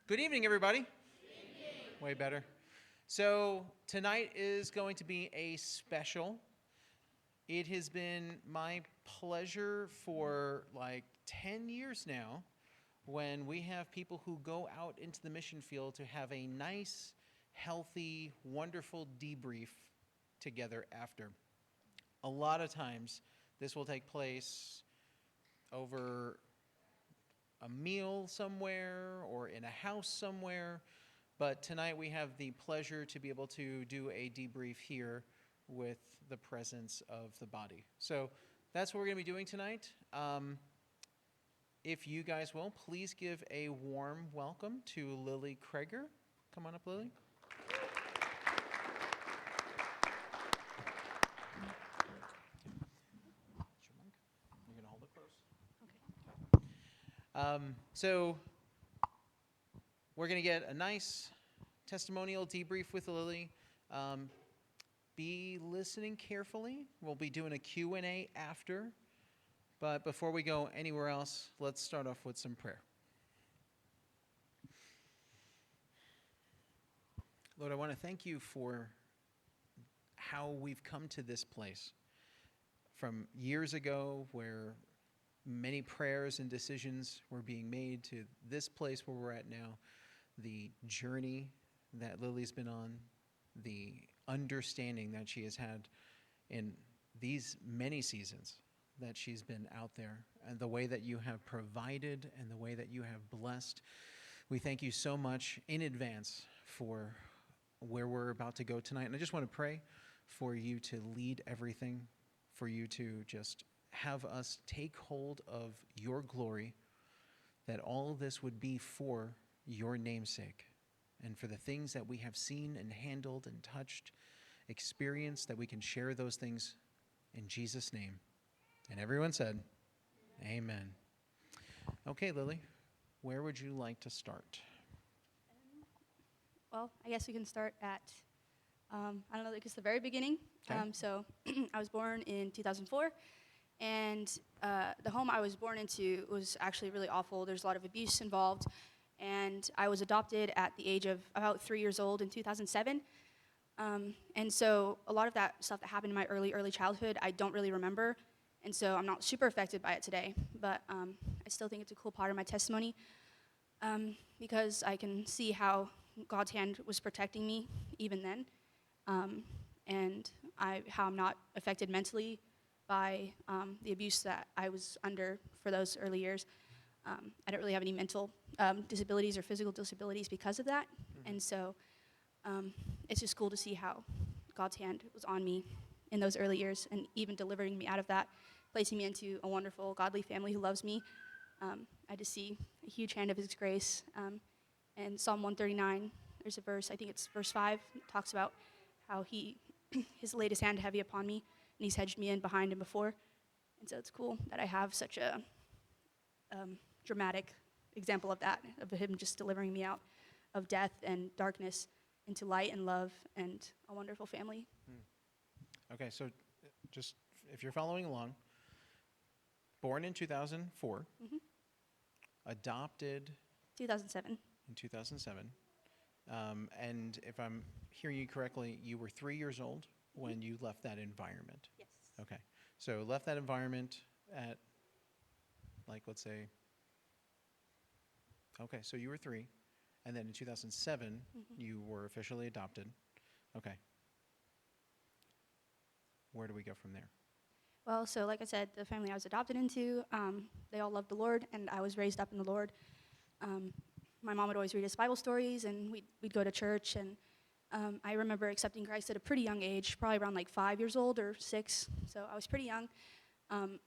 Good evening, everybody. Good evening. Way better. So tonight is going to be a special. It has been my pleasure for like 10 years now when we have people who go out into the mission field to have a nice, healthy, wonderful debrief together after. A lot of times this will take place over a meal somewhere or in a house somewhere, but tonight we have the pleasure to be able to do a debrief here with the presence of the body. So that's what we're going to be doing tonight. If you guys will, please give a warm welcome to Lilllie Kreger. Come on up, Lilllie. You're going to hold it close. So we're going to get a nice testimonial debrief with Lilllie. Be listening carefully. We'll be doing a Q&A after. But before we go anywhere else, let's start off with some prayer. Lord, I want to thank you for how we've come to this place. From years ago where many prayers and decisions were being made to this place where we're at now, the journey that Lillie's been on, the understanding that she has had in these many seasons that she's been out there, and the way that you have provided and the way that you have blessed. We thank you so much in advance for where we're about to go tonight. And I just want to pray for you to lead everything, for you to just have us take hold of your glory, that all of this would be for your name's sake, and for the things that we have seen and handled and touched, experienced, that we can share those things in Jesus' name. And everyone said, amen. Okay, Lilllie, where would you like to start? Well, I guess we can start at, I don't know, I guess the very beginning. Okay. So I was born in 2004. And the home I was born into was actually really awful. There's a lot of abuse involved. And I was adopted at the age of about 3 years old in 2007. And so a lot of that stuff that happened in my early childhood, I don't really remember. And so I'm not super affected by it today. But I still think it's a cool part of my testimony because I can see how God's hand was protecting me even then. And how I'm not affected mentally by the abuse that I was under for those early years. I don't really have any mental disabilities or physical disabilities because of that. Mm-hmm. And so it's just cool to see how God's hand was on me in those early years and even delivering me out of that, placing me into a wonderful, godly family who loves me. I just see a huge hand of his grace. And Psalm 139, there's a verse, I think it's verse 5, talks about how his laid his hand heavy upon me, and he's hedged me in behind and before. And so it's cool that I have such a dramatic example of that, of him just delivering me out of death and darkness into light and love and a wonderful family. Okay, so just if you're following along, born in 2004, mm-hmm. Adopted 2007. In 2007. And if I'm hearing you correctly, you were 3 years old when you left that environment. Yes. Okay. So left that environment at, like, let's say, okay, so you were 3. And then in 2007, mm-hmm. you were officially adopted. Okay. Where do we go from there? Well, so like I said, the family I was adopted into, they all loved the Lord, and I was raised up in the Lord. My mom would always read us Bible stories, and we'd go to church, and I remember accepting Christ at a pretty young age, probably around like 5 years old or 6, so I was pretty young. And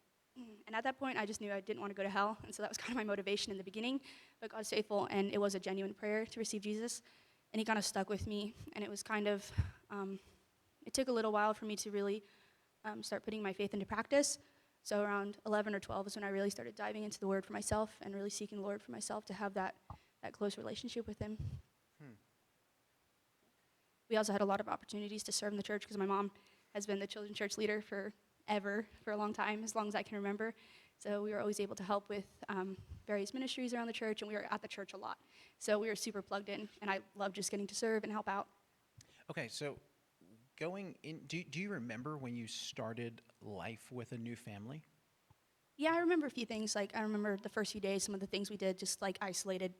at that point, I just knew I didn't want to go to hell, and so that was kind of my motivation in the beginning, but God's faithful, and it was a genuine prayer to receive Jesus, and he kind of stuck with me, and it was kind of, it took a little while for me to really start putting my faith into practice. So around 11 or 12 is when I really started diving into the Word for myself and really seeking the Lord for myself to have that close relationship with him. We also had a lot of opportunities to serve in the church because my mom has been the children's church leader for a long time, as long as I can remember. So we were always able to help with various ministries around the church, and we were at the church a lot. So we were super plugged in, and I loved just getting to serve and help out. Okay, so going in, do you remember when you started life with a new family? Yeah, I remember a few things. Like, I remember the first few days, some of the things we did, just like isolated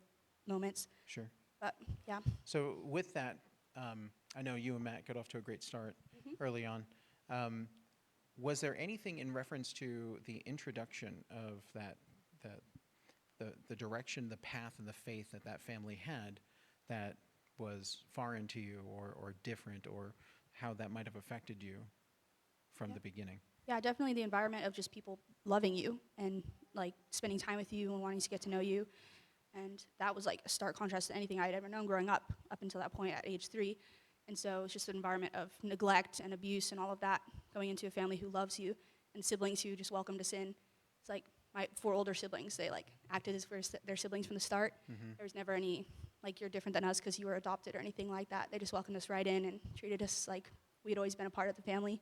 moments. Sure. But yeah. So with that, I know you and Matt got off to a great start early on. Was there anything in reference to the introduction of the direction, the path, and the faith that family had that was foreign to you or different, or how that might have affected you from the beginning? Yeah, definitely the environment of just people loving you and like spending time with you and wanting to get to know you. And that was like a stark contrast to anything I'd ever known growing up until that point at age 3. And so it's just an environment of neglect and abuse and all of that, going into a family who loves you and siblings who just welcomed us in. It's like my 4 older siblings, they like acted as their siblings from the start. There was never any like, you're different than us because you were adopted or anything like that. They just welcomed us right in and treated us like we'd always been a part of the family.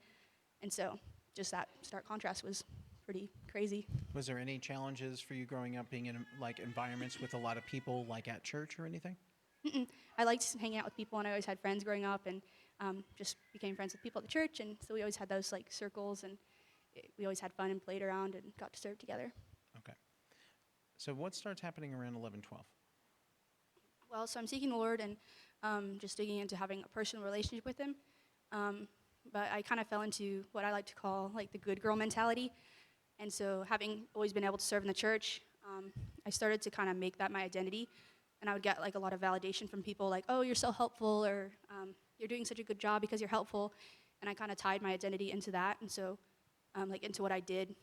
And so just that stark contrast was pretty crazy. Was there any challenges for you growing up being in like environments with a lot of people, like at church or anything? I liked hanging out with people, and I always had friends growing up, and just became friends with people at the church. And so we always had those like circles, and we always had fun and played around and got to serve together. Okay. So what starts happening around 11, 12? Well, so I'm seeking the Lord and just digging into having a personal relationship with Him. But I kind of fell into what I like to call like the good girl mentality. And so having always been able to serve in the church, I started to kind of make that my identity. And I would get like a lot of validation from people like, oh, you're so helpful, or you're doing such a good job because you're helpful. And I kind of tied my identity into that, and so like into what I did.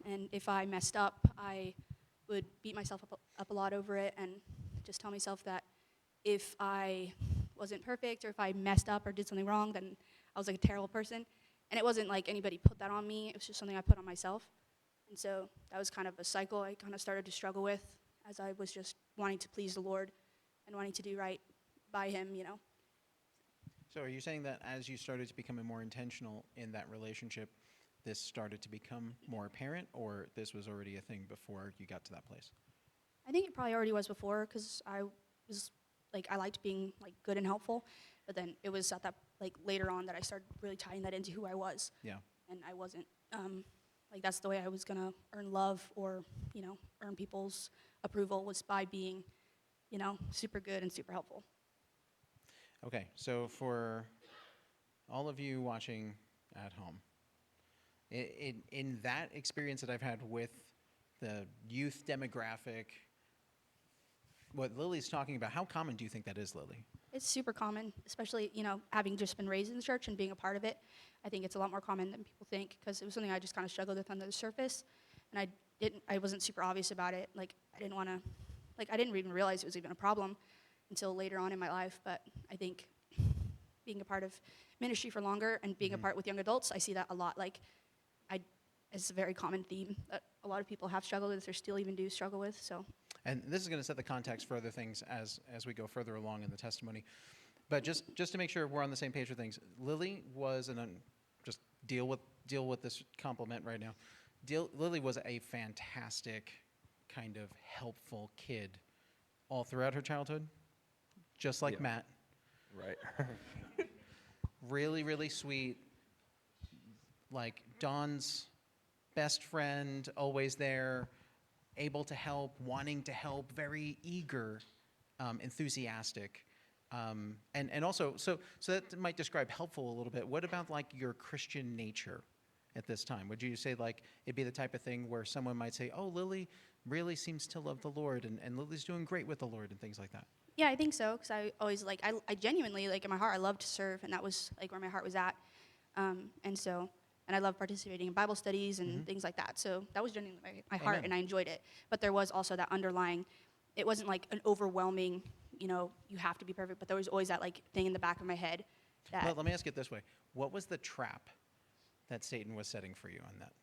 And if I messed up, I would beat myself up a lot over it and just tell myself that if I wasn't perfect or if I messed up or did something wrong, then I was like a terrible person. And it wasn't like anybody put that on me. It was just something I put on myself. And so that was kind of a cycle I kind of started to struggle with as I was just wanting to please the Lord and wanting to do right by Him, you know. So are you saying that as you started to become more intentional in that relationship, this started to become more apparent, or this was already a thing before you got to that place? I think it probably already was before, because I was like, I liked being like good and helpful, but then it was at that like later on that I started really tying that into who I was. Yeah. And I wasn't like, that's the way I was gonna earn love or, you know, earn people's approval, was by being, you know, super good and super helpful. Okay, so for all of you watching at home, in that experience that I've had with the youth demographic, what Lillie's talking about, how common do you think that is, Lilllie? It's super common, especially, you know, having just been raised in the church and being a part of it. I think it's a lot more common than people think, because it was something I just kind of struggled with under the surface, and I wasn't super obvious about it. Like, I didn't even realize it was even a problem until later on in my life. But I think being a part of ministry for longer and being a part with young adults, I see that a lot. Like, it's a very common theme that a lot of people have struggled with, or still even do struggle with. So. And this is going to set the context for other things as we go further along in the testimony. But just to make sure we're on the same page with things, Lilllie was just deal with this compliment right now. Lilllie was a fantastic, kind of helpful kid all throughout her childhood, just like Matt. Right. Really, really sweet. Like Dawn's best friend, always there, able to help, wanting to help, very eager, enthusiastic. And also, so that might describe helpful a little bit. What about like your Christian nature at this time? Would you say like it'd be the type of thing where someone might say, oh, Lilllie really seems to love the Lord, and Lillie's doing great with the Lord, and things like that? Yeah, I think so, because I always like, I genuinely, like in my heart, I love to serve, and that was like where my heart was at. And I love participating in Bible studies and things like that. So that was genuinely my heart, Amen. and I enjoyed it. But there was also that underlying, it wasn't like an overwhelming, you know, you have to be perfect, but there was always that like thing in the back of my head that. Well, let me ask it this way. What was the trap that Satan was setting for you on that?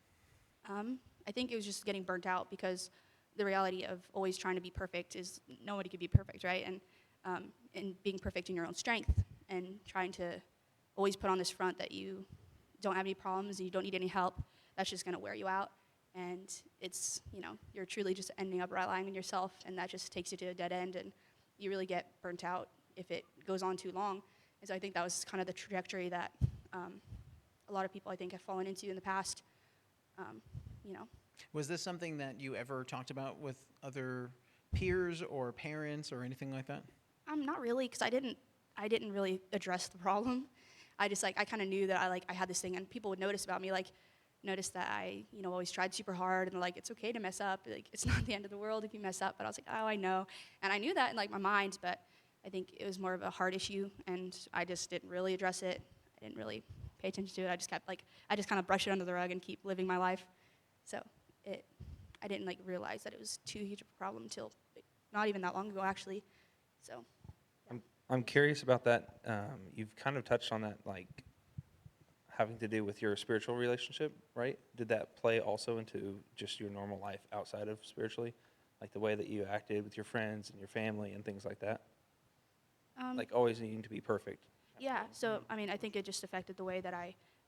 I think it was just getting burnt out, because the reality of always trying to be perfect is nobody could be perfect, right? And being perfect in your own strength and trying to always put on this front that you don't have any problems and you don't need any help, that's just going to wear you out. and it's, you're truly just ending up relying on yourself, and that just takes you to a dead end, and you really get burnt out if it goes on too long. And so I think that was kind of the trajectory that a lot of people, I think, have fallen into in the past. Was this something that you ever talked about with other peers or parents or anything like that? Not really, because I didn't really address the problem. I just I kind of knew that I had this thing, and people would notice about me, notice that I always tried super hard, and it's okay to mess up, it's not the end of the world if you mess up. But I was like, oh, I know, and I knew that in my mind, but I think it was more of a heart issue, and I just didn't really address it. I didn't really pay attention to it. I just kept I just kind of brush it under the rug and keep living my life. So I didn't realize that it was too huge of a problem until not even that long ago, actually. So. I'm curious about that. You've kind of touched on that, having to do with your spiritual relationship, right? Did that play also into just your normal life outside of spiritually? Like the way that you acted with your friends and your family and things like that? Always needing to be perfect. Yeah, so, I think it just affected the way that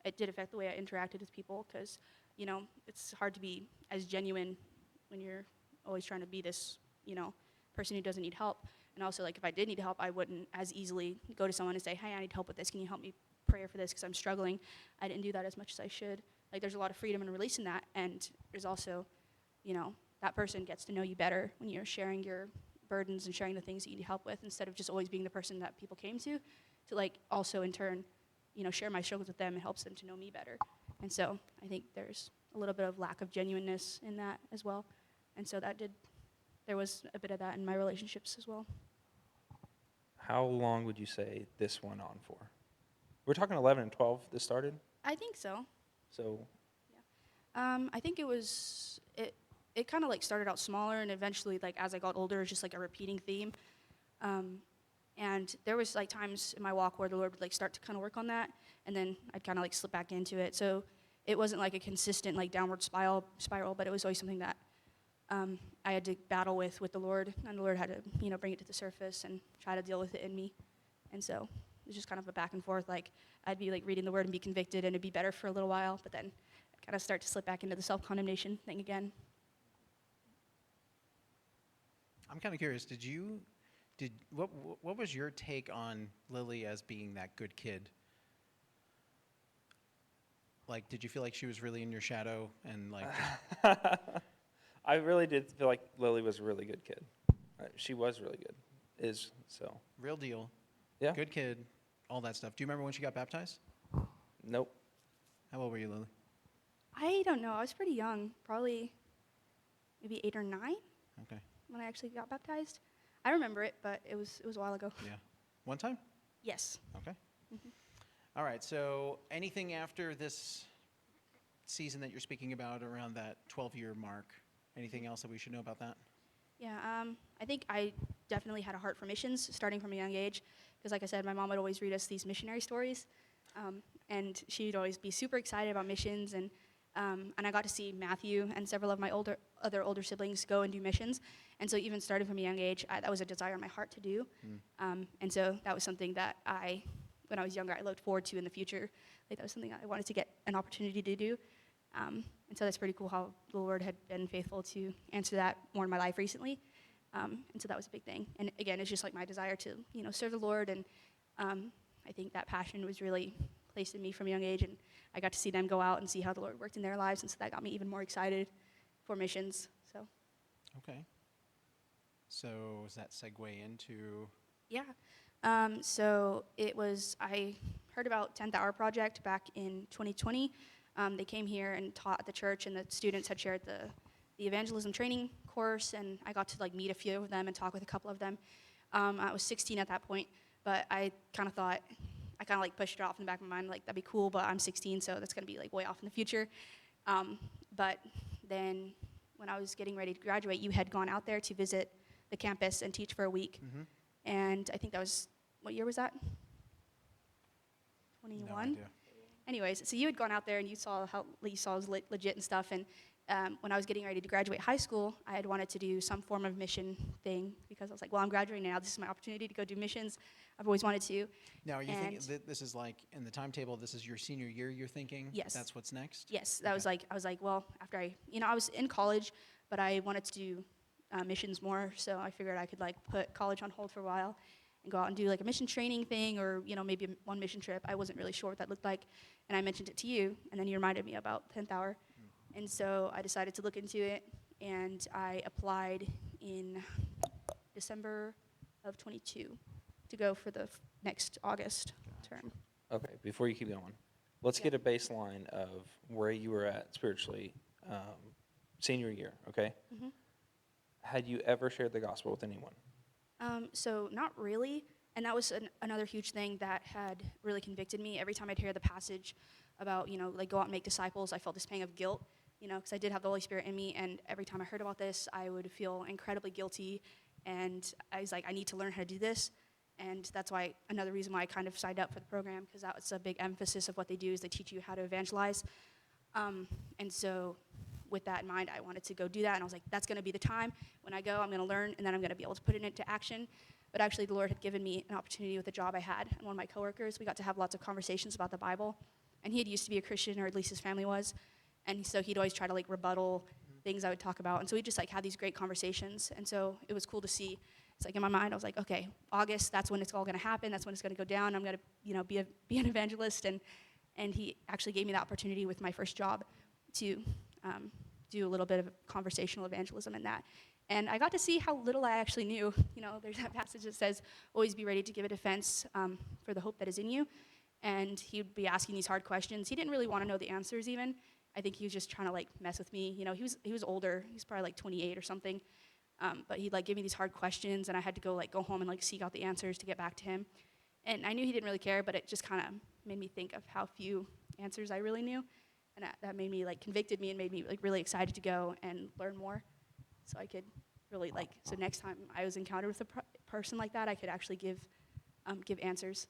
it did affect the way I interacted with people, because, it's hard to be as genuine when you're always trying to be this, person who doesn't need help. And also, if I did need help, I wouldn't as easily go to someone and say, hey, I need help with this. Can you help me pray for this because I'm struggling? I didn't do that as much as I should. There's a lot of freedom and release in that. And there's also, that person gets to know you better when you're sharing your burdens and sharing the things that you need help with, instead of just always being the person that people came to also in turn, share my struggles with them. It helps them to know me better. And so I think there's a little bit of lack of genuineness in that as well. And so there was a bit of that in my relationships as well. How long would you say this went on for? We're talking 11 and 12 this started? I think so. So. Yeah. I think it kind of started out smaller, and eventually as I got older, it was just a repeating theme. And there was times in my walk where the Lord would start to kind of work on that, and then I'd kind of slip back into it. So it wasn't a consistent downward spiral, but it was always something that I had to battle with the Lord, and the Lord had to bring it to the surface and try to deal with it in me. And so it was just kind of a back and forth. I'd be reading the Word and be convicted, and it'd be better for a little while, but then I'd kind of start to slip back into the self-condemnation thing again. I'm kind of curious. What was your take on Lilllie as being that good kid? Did you feel like she was really in your shadow and I really did feel like Lilllie was a really good kid. She was really good. So. Real deal. Yeah. Good kid. All that stuff. Do you remember when she got baptized? Nope. How old were you, Lilllie? I don't know. I was pretty young, probably maybe 8 or 9. Okay. When I actually got baptized. I remember it, but it was a while ago. Yeah. One time? Yes. Okay. Mm-hmm. All right. So anything after this season that you're speaking about around that 12-year mark, anything else that we should know about that? Yeah, I think I definitely had a heart for missions starting from a young age, because like I said, my mom would always read us these missionary stories, and she'd always be super excited about missions, and I got to see Matthew and several of my other older siblings go and do missions, and so even starting from a young age, that was a desire in my heart to do, and so that was something that when I was younger, I looked forward to in the future. That was something I wanted to get an opportunity to do. And so that's pretty cool how the Lord had been faithful to answer that more in my life recently. And so that was a big thing. And again, it's just my desire to, serve the Lord. And I think that passion was really placed in me from a young age. And I got to see them go out and see how the Lord worked in their lives. And so that got me even more excited for missions. So. Okay. So does that segue into? Yeah. So I heard about 10th Hour Project back in 2020. They came here and taught at the church, and the students had shared the evangelism training course, and I got to meet a few of them and talk with a couple of them. I was 16 at that point, but I kind of pushed it off in the back of my mind, that'd be cool, but I'm 16, so that's going to be way off in the future. But then when I was getting ready to graduate, you had gone out there to visit the campus and teach for a week. Mm-hmm. And I think that was, what year was that? 21? No idea. Anyways, so you had gone out there and you saw how it was legit and stuff, and when I was getting ready to graduate high school, I had wanted to do some form of mission thing because I was like, well, I'm graduating now. This is my opportunity to go do missions. I've always wanted to. Now, are you thinking And- that this is like in the timetable, this is your senior year you're thinking? Yes. That's what's next? Yes, that was Okay. like, I was like, well, after I was in college, but I wanted to do missions more, so I figured I could like put college on hold for a while and go out and do like a mission training thing or, maybe one mission trip. I wasn't really sure what that looked like, and I mentioned it to you, and then you reminded me about 10th Hour. And so I decided to look into it, and I applied in December of 22 to go for the next August term. Okay, before you keep going, let's Yeah. get a baseline of where you were at spiritually senior year, okay? Mhm. Had you ever shared the gospel with anyone? So not really, and that was another huge thing that had really convicted me. Every time I'd hear the passage about, like go out and make disciples, I felt this pang of guilt, because I did have the Holy Spirit in me, and every time I heard about this, I would feel incredibly guilty, and I was like, I need to learn how to do this, and that's why another reason why I kind of signed up for the program, because that was a big emphasis of what they do is they teach you how to evangelize, and so with that in mind, I wanted to go do that, and I was like, that's going to be the time. When I go, I'm going to learn, and then I'm going to be able to put it into action. But actually, the Lord had given me an opportunity with a job I had, and one of my coworkers, we got to have lots of conversations about the Bible, and he had used to be a Christian, or at least his family was, and so he'd always try to like rebuttal things I would talk about, and so we just like had these great conversations, and so it was cool to see. It's like in my mind, I was like, okay, August, that's when it's all going to happen. That's when it's going to go down. I'm going to, be an evangelist, and he actually gave me the opportunity with my first job to do a little bit of conversational evangelism in that. And I got to see how little I actually knew. There's that passage that says, always be ready to give a defense for the hope that is in you. And he'd be asking these hard questions. He didn't really want to know the answers even. I think he was just trying to like mess with me. He was older. He's probably like 28 or something. But he'd like give me these hard questions, and I had to go home and like seek out the answers to get back to him. And I knew he didn't really care, but it just kind of made me think of how few answers I really knew. And that made me, convicted me and made me, really excited to go and learn more. So I could really, so next time I was encountered with a person like that, I could actually give answers.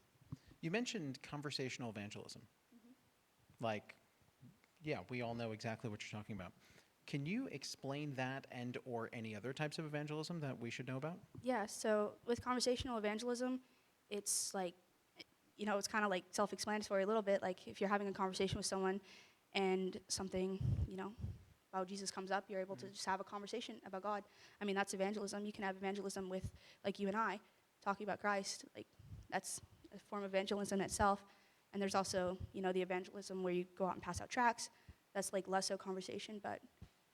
You mentioned conversational evangelism. Yeah, we all know exactly what you're talking about. Can you explain that and or any other types of evangelism that we should know about? Yeah, so with conversational evangelism, it's it's kind of like self-explanatory a little bit. Like if you're having a conversation with someone and something, about Jesus comes up, you're able to just have a conversation about God. I mean, that's evangelism. You can have evangelism with, you and I, talking about Christ. That's a form of evangelism in itself. And there's also, the evangelism where you go out and pass out tracts. That's less so conversation, but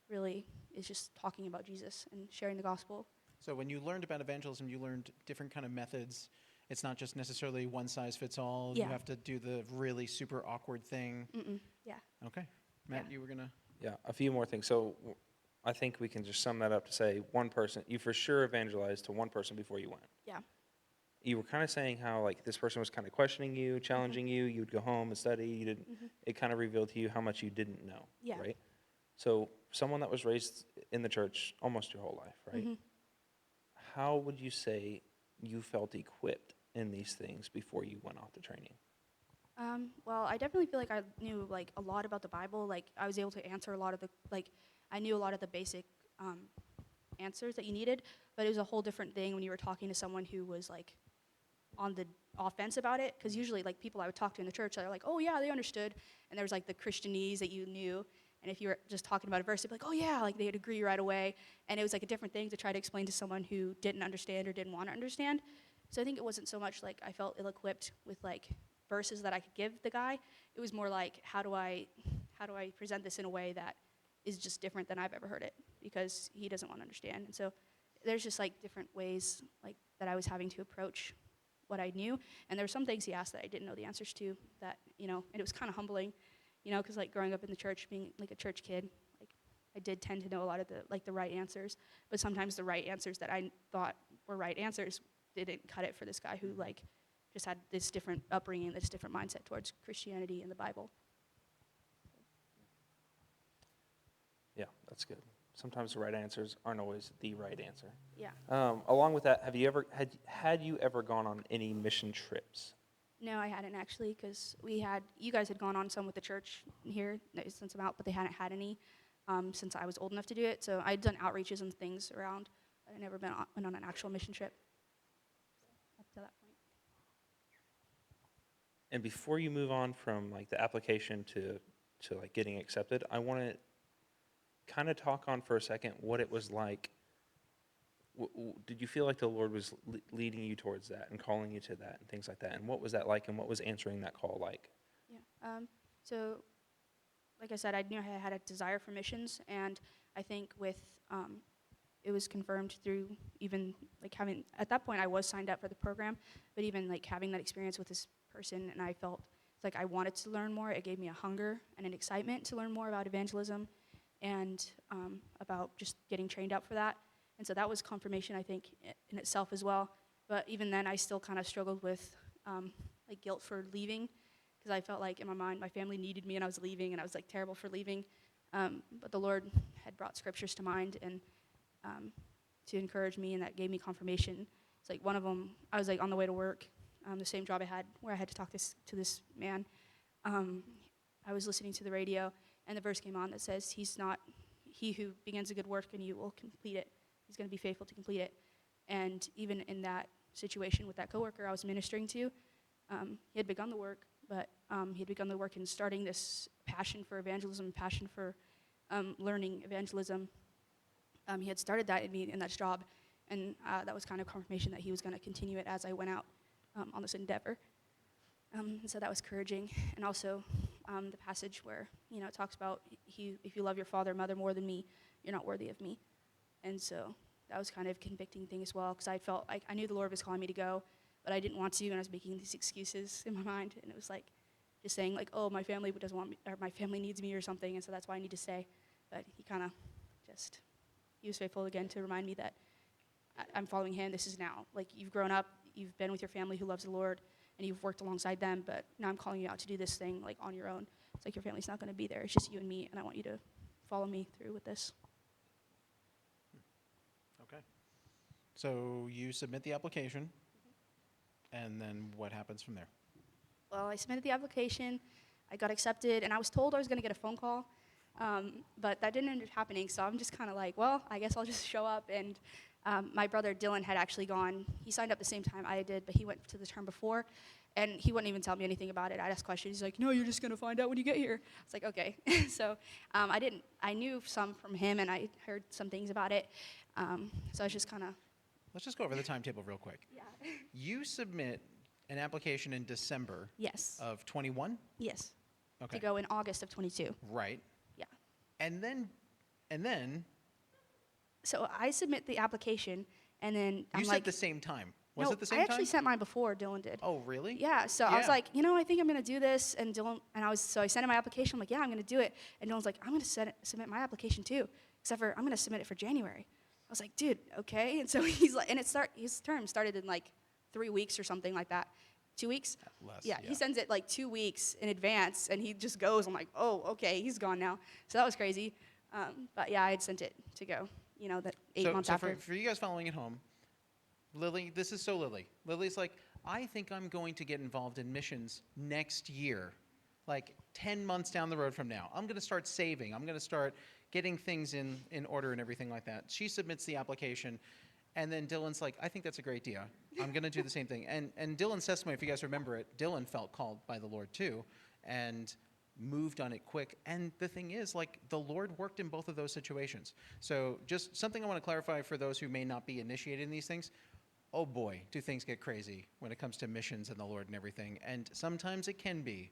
really is just talking about Jesus and sharing the gospel. So when you learned about evangelism, you learned different kind of methods. It's not just necessarily one size fits all. Yeah. You have to do the really super awkward thing. Yeah. Okay. Matt, Yeah. you were going to... Yeah, a few more things. So I think we can just sum that up to say one person, you for sure evangelized to one person before you went. Yeah. You were kind of saying how this person was kind of questioning you, challenging you. You would go home and study. You didn't. It kind of revealed to you how much you didn't know. Yeah. Right. So someone that was raised in the church almost your whole life, right? How would you say you felt equipped in these things before you went off to training? Well, I definitely feel like I knew a lot about the Bible. I was able to answer a lot of the I knew a lot of the basic answers that you needed. But it was a whole different thing when you were talking to someone who was on the offense about it. Because usually people I would talk to in the church, they're like, oh yeah, they understood. And there was the Christianese that you knew. And if you were just talking about a verse, they'd be like, oh yeah, they'd agree right away. And it was a different thing to try to explain to someone who didn't understand or didn't want to understand. So I think it wasn't so much I felt ill-equipped with verses that I could give the guy. It was more how do I present this in a way that is just different than I've ever heard it, because he doesn't want to understand. And so there's just different ways that I was having to approach what I knew. And there were some things he asked that I didn't know the answers to, that and it was kind of humbling, because growing up in the church, being a church kid, I did tend to know a lot of the right answers, but sometimes the right answers that I thought were right answers didn't cut it for this guy who just had this different upbringing, this different mindset towards Christianity and the Bible. Yeah, that's good. Sometimes the right answers aren't always the right answer. Yeah. Along with that, have you ever had you ever gone on any mission trips? No, I hadn't actually, because you guys had gone on some with the church here since I'm out, but they hadn't had any. since I was old enough to do it. So I'd done outreaches and things around. But I never went on an actual mission trip up to that point. And before you move on from like the application to like getting accepted, I want to kind of talk on for a second what it was like. Did you feel like the Lord was leading you towards that and calling you to that and things like that? And what was that like, and what was answering that call like? Yeah. So, like I said, I knew I had a desire for missions, and I think with it was confirmed through even like having, at that point I was signed up for the program, but even like having that experience with this person, and I felt like I wanted to learn more. It gave me a hunger and an excitement to learn more about evangelism and about just getting trained up for that. And so that was confirmation, I think, in itself as well. But even then, I still kind of struggled with like guilt for leaving, because I felt like in my mind my family needed me and I was leaving, and I was like terrible for leaving. But the Lord had brought scriptures to mind and to encourage me, and that gave me confirmation. It's like one of them, I was like on the way to work, the same job I had where I had to talk to this man. I was listening to the radio, and the verse came on that says, he who begins a good work in you will complete it. He's going to be faithful to complete it. And even in that situation with that coworker I was ministering to, he had begun the work, but he had begun the work in starting this passion for evangelism, passion for learning evangelism. He had started that in me in that job, and that was kind of confirmation that he was going to continue it as I went out on this endeavor. And so that was encouraging. And also the passage where, it talks about if you love your father or mother more than me, you're not worthy of me. And so that was kind of a convicting thing as well, because I felt like I knew the Lord was calling me to go, but I didn't want to, and I was making these excuses in my mind. And it was like just saying like, oh, my family doesn't want me, or my family needs me or something, and so that's why I need to stay. But he kind of he was faithful again to remind me that I'm following him. This is now. Like, you've grown up, you've been with your family who loves the Lord, and you've worked alongside them, but now I'm calling you out to do this thing, like, on your own. It's like your family's not going to be there. It's just you and me, and I want you to follow me through with this. Okay. So you submit the application, and then what happens from there? Well, I submitted the application, I got accepted, and I was told I was going to get a phone call, but that didn't end up happening, so I'm just kind of like, well, I guess I'll just show up. And my brother Dylan had actually gone. He signed up the same time I did, but he went to the term before, and he wouldn't even tell me anything about it. I'd ask questions. He's like, no, you're just going to find out when you get here. It's like, okay. So I knew some from him, and I heard some things about it, so I was just kind of. Let's just go over the timetable real quick. Yeah. You submit an application in December Yes. of 21? Yes. Okay. To go in August of 22. Right. Yeah. And then So I submit the application, and then I'm you said like, the same time. Was no, it the same I actually time? sent mine before Dylan did. Oh, really? Yeah, so I was Yeah. like, I think I'm gonna do this, and Dylan, I sent him my application. I'm like, yeah, I'm gonna do it, and Dylan's like, I'm gonna submit my application too, except for I'm gonna submit it for January. I was like, dude, okay, and so he's like, and his term started in like 3 weeks or something like that, 2 weeks. Less. Yeah, he sends it like 2 weeks in advance, and he just goes. I'm like, oh, okay, he's gone now. So that was crazy, but yeah, I had sent it to go. That 8 months after. For you guys following at home, Lilllie, this is so Lilllie. Lillie's like, I think I'm going to get involved in missions next year, like 10 months down the road from now. I'm going to start saving. I'm going to start getting things in order and everything like that. She submits the application, and then Dylan's like, I think that's a great idea. I'm going to do the same thing. And Dylan's testimony, if you guys remember it, Dylan felt called by the Lord too, and moved on it quick. And the thing is, like, the Lord worked in both of those situations. So just something I want to clarify for those who may not be initiated in these things. Oh boy, do things get crazy when it comes to missions and the Lord and everything. And sometimes it can be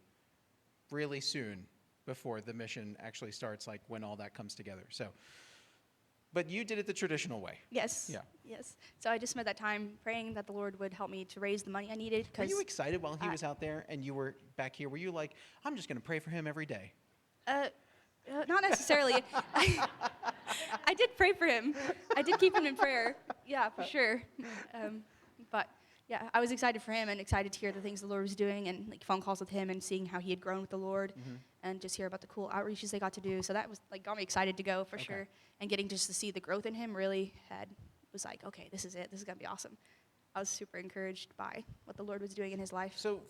really soon before the mission actually starts, like when all that comes together. So, but you did it the traditional way. Yes. Yeah. Yes. So I just spent that time praying that the Lord would help me to raise the money I needed. Were you excited while he was out there and you were back here? Were you like, I'm just going to pray for him every day? Not necessarily. I did pray for him. I did keep him in prayer. Yeah, for sure. But yeah, I was excited for him and excited to hear the things the Lord was doing, and like phone calls with him and seeing how he had grown with the Lord, and just hear about the cool outreaches they got to do. So that was like got me excited to go for sure. And getting just to see the growth in him really was like, okay, this is it. This is gonna be awesome. I was super encouraged by what the Lord was doing in his life. So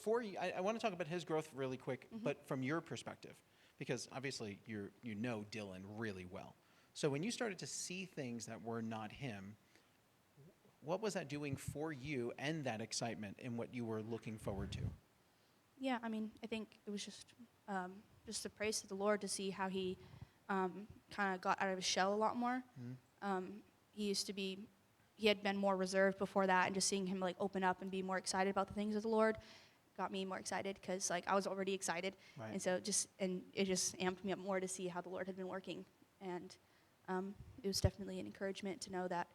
I want to talk about his growth really quick, but from your perspective. because obviously you know Dylan really well. So when you started to see things that were not him, what was that doing for you and that excitement in what you were looking forward to? Yeah, I mean, I think it was just a praise to the Lord to see how he kind of got out of his shell a lot more. He had been more reserved before that, and just seeing him like open up and be more excited about the things of the Lord got me more excited, because like I was already excited, Right. and so it just amped me up more to see how the Lord had been working, and it was definitely an encouragement to know that.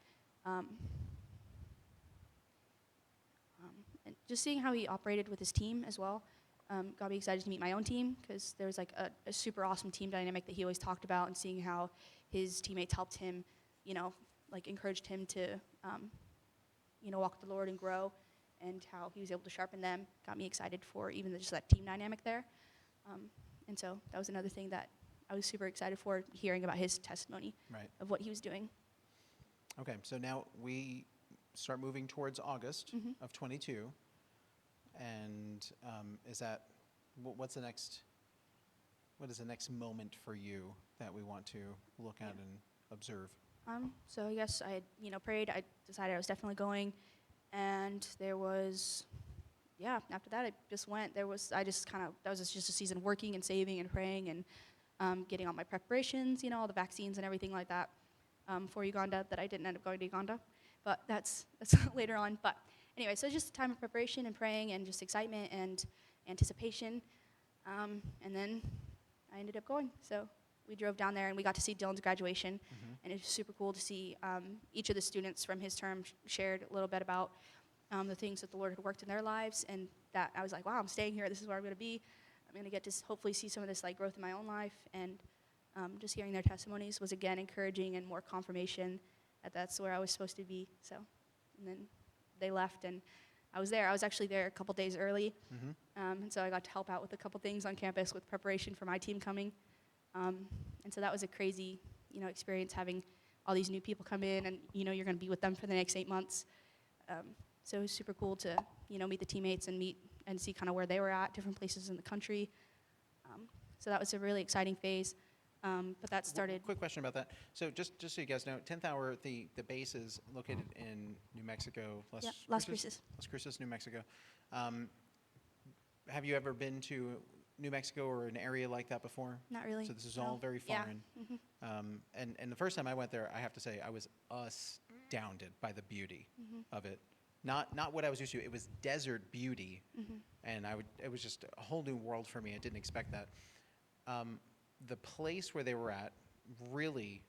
And just seeing how he operated with his team as well got me excited to meet my own team, because there was like a super awesome team dynamic that he always talked about, and seeing how his teammates helped him, like encouraged him to, walk with the Lord and grow, and how he was able to sharpen them got me excited for even just that team dynamic there. And so that was another thing that I was super excited for, hearing about his testimony Right. of what he was doing. Okay, so now we start moving towards August of 22, and what is the next moment for you that we want to look at and observe? So I guess I had, prayed. I decided I was definitely going, and there was, after that I just went. That was just a season of working and saving and praying and getting all my preparations, all the vaccines and everything like that for Uganda, that I didn't end up going to Uganda, but that's later on. But anyway, so just a time of preparation and praying and just excitement and anticipation, and then I ended up going. So we drove down there and we got to see Dylan's graduation, and it was super cool to see each of the students from his term shared a little bit about the things that the Lord had worked in their lives, and that I was like, wow, I'm staying here. This is where I'm going to be. I'm going to get to hopefully see some of this like growth in my own life, and just hearing their testimonies was again encouraging and more confirmation that that's where I was supposed to be. So, and then they left, and I was there. I was actually there a couple days early, and so I got to help out with a couple things on campus with preparation for my team coming. And so that was a crazy, experience, having all these new people come in, and you're going to be with them for the next 8 months. So it was super cool to meet the teammates and meet and see kind of where they were at, different places in the country. So that was a really exciting phase. But that started. Quick question about that. So just so you guys know, 10th Hour, the base is located in New Mexico, Las Cruces. Las Cruces, New Mexico. Have you ever been to New Mexico or an area like that before? Not really. So this is No. all very Yeah. foreign. And the first time I went there, I have to say, I was astounded by the beauty of it. Not what I was used to. It was desert beauty, and it was just a whole new world for me. I didn't expect that. The place where they were at, really,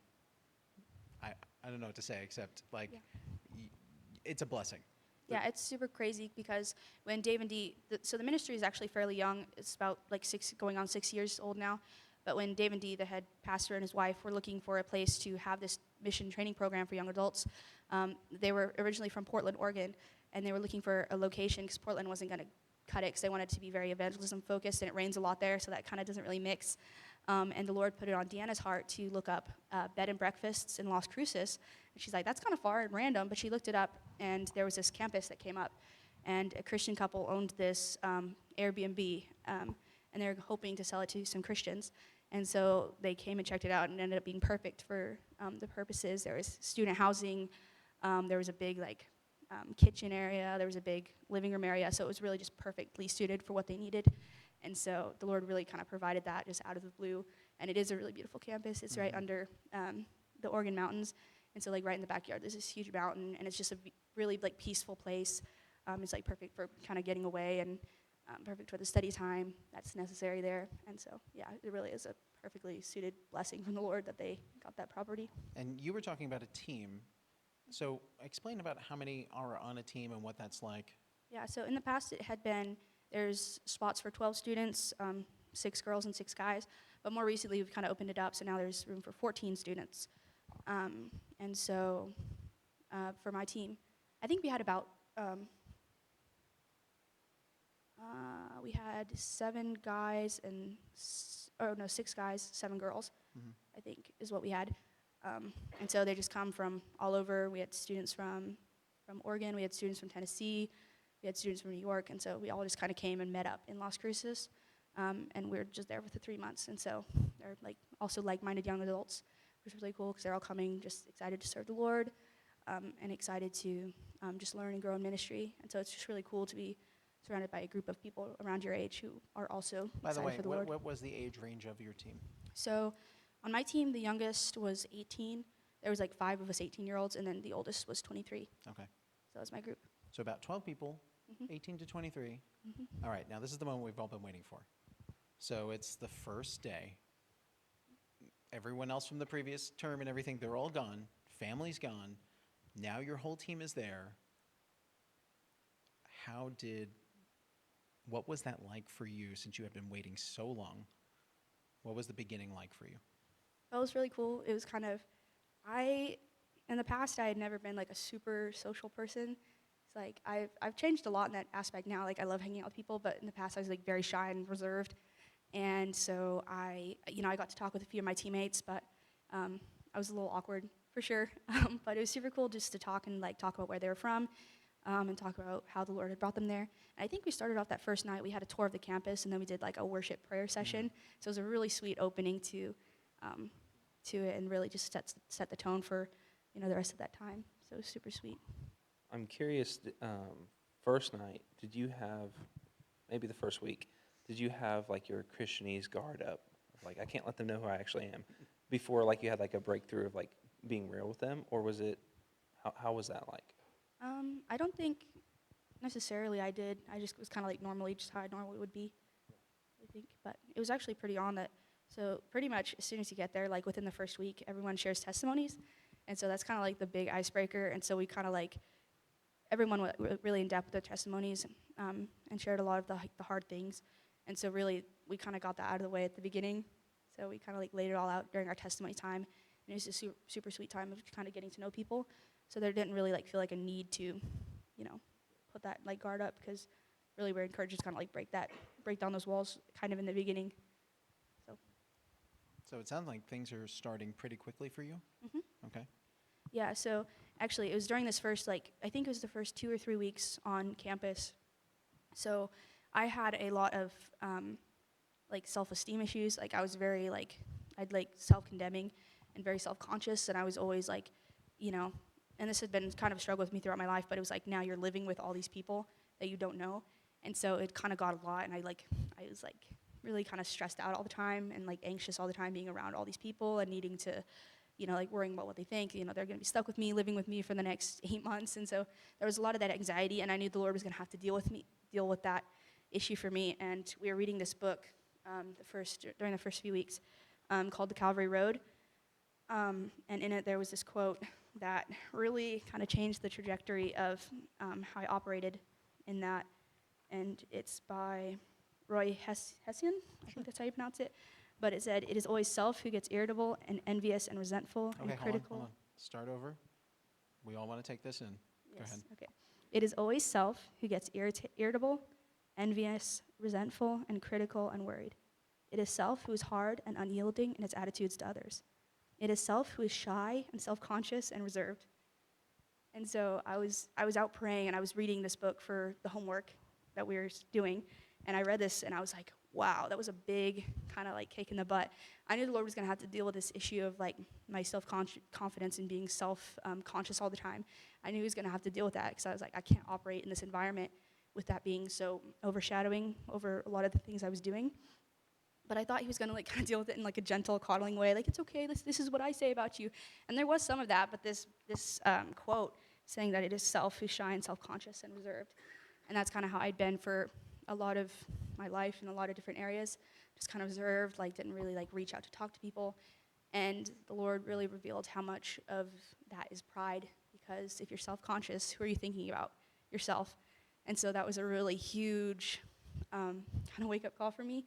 I don't know what to say except like, it's a blessing. Yeah, it's super crazy, because when Dave and Dee, so the ministry is actually fairly young. It's about like going on 6 years old now. But when Dave and Dee, the head pastor, and his wife were looking for a place to have this mission training program for young adults, they were originally from Portland, Oregon, and they were looking for a location because Portland wasn't going to cut it, because they wanted to be very evangelism focused, and it rains a lot there, so that kind of doesn't really mix. And the Lord put it on Deanna's heart to look up bed and breakfasts in Las Cruces. And she's like, that's kind of far and random, but she looked it up, and there was this campus that came up, and a Christian couple owned this Airbnb, and they're hoping to sell it to some Christians. And so they came and checked it out, and it ended up being perfect for the purposes. There was student housing, there was a big kitchen area, there was a big living room area, so it was really just perfectly suited for what they needed. And so the Lord really kind of provided that just out of the blue, and it is a really beautiful campus. It's right under the Oregon Mountains, and so like right in the backyard there's this huge mountain, and it's just a really like peaceful place. It's like perfect for kind of getting away, and perfect for the study time that's necessary there. And so yeah, it really is a perfectly suited blessing from the Lord that they got that property. And you were talking about a team. So explain about how many are on a team and what that's like. Yeah, so in the past it had been, there's spots for 12 students, 6 girls and 6 guys, but more recently we've kind of opened it up, so now there's room for 14 students. And so for my team, I think we had about, we had 7 guys and, 6 guys, 7 girls, I think is what we had. And so they just come from all over. We had students from Oregon, we had students from Tennessee, we had students from New York, and so we all just kind of came and met up in Las Cruces. and we were just there for the 3 months. And so they're like also like-minded young adults, which was really cool because they're all coming just excited to serve the Lord, and excited to just learn and grow in ministry. And so it's just really cool to be surrounded by a group of people around your age who are also By the excited way, for the Lord. what was the age range of your team? So on my team, the youngest was 18. There was like 5 of us 18-year-olds, and then the oldest was 23. Okay. So that was my group. So about 12 people, Mhm. 18 to 23. Mhm. All right, now this is the moment we've all been waiting for. So it's the first day. Everyone else from the previous term and everything, they're all gone. Family's gone. Now your whole team is there. What was that like for you since you had been waiting so long? What was the beginning like for you? That was really cool. It was kind of, in the past, I had never been like a super social person. It's like, I've changed a lot in that aspect now. Like, I love hanging out with people, but in the past, I was like very shy and reserved. And so I got to talk with a few of my teammates, but I was a little awkward for sure. But it was super cool just to talk and like talk about where they were from, and talk about how the Lord had brought them there. And I think we started off that first night, we had a tour of the campus, and then we did like a worship prayer session. So it was a really sweet opening to it, and really just set the tone for the rest of that time. So it was super sweet. I'm curious, first night, did you have, maybe the first week, did you have like your Christianese guard up? Like, I can't let them know who I actually am. Before, like, you had like a breakthrough of like being real with them? Or was it, how was that like? I don't think necessarily I did. I just was kind of like normally, just how I normally would be, I think. But it was actually pretty on that. So pretty much as soon as you get there, like within the first week, everyone shares testimonies. And so that's kind of like the big icebreaker. And so we kind of like, everyone went really in depth with their testimonies, and shared a lot of the hard things. And so really, we kind of got that out of the way at the beginning. So we kind of like laid it all out during our testimony time. And it was a super sweet time of kind of getting to know people. So there didn't really like feel like a need to, put that like guard up, because really we're encouraged to kind of like break down those walls kind of in the beginning. So it sounds like things are starting pretty quickly for you. Mhm. Okay. Yeah, so actually it was during this first, like, I think it was the first 2 or 3 weeks on campus. So I had a lot of, like, self-esteem issues. Like, I was very, like, I'd, like, self-condemning and very self-conscious, and I was always, like, and this had been kind of a struggle with me throughout my life, but it was, like, now you're living with all these people that you don't know. And so it kind of got a lot, and I was, like, really kind of stressed out all the time and, like, anxious all the time being around all these people and needing to, like, worrying about what they think. They're going to be stuck with me, living with me for the next 8 months. And so there was a lot of that anxiety, and I knew the Lord was going to have to deal with that issue for me. And we were reading this book during the first few weeks, called The Calvary Road. And in it, there was this quote that really kind of changed the trajectory of how I operated in that. And it's by Roy Hession, I think that's how you pronounce it. But it said, "It is always self who gets irritable and envious and resentful Okay, and critical." hold on. Start over. We all want to take this in. Go Yes, ahead. okay. "It is always self who gets irritable, envious, resentful, and critical and worried. It is self who is hard and unyielding in its attitudes to others. It is self who is shy and self-conscious and reserved." And so I was out praying, and I was reading this book for the homework that we were doing, and I read this, and I was like, wow, that was a big kind of like kick in the butt. I knew the Lord was going to have to deal with this issue of like my self-confidence and being self-conscious all the time. I knew he was going to have to deal with that, because I was like, I can't operate in this environment with that being so overshadowing over a lot of the things I was doing. But I thought he was going to like kind of deal with it in like a gentle, coddling way, like, it's okay, this is what I say about you. And there was some of that, but this quote saying that it is self who's shy and self-conscious and reserved. And that's kind of how I'd been for a lot of my life in a lot of different areas, just kind of reserved, like didn't really like reach out to talk to people. And the Lord really revealed how much of that is pride, because if you're self-conscious, who are you thinking about? Yourself. And so that was a really huge kind of wake-up call for me,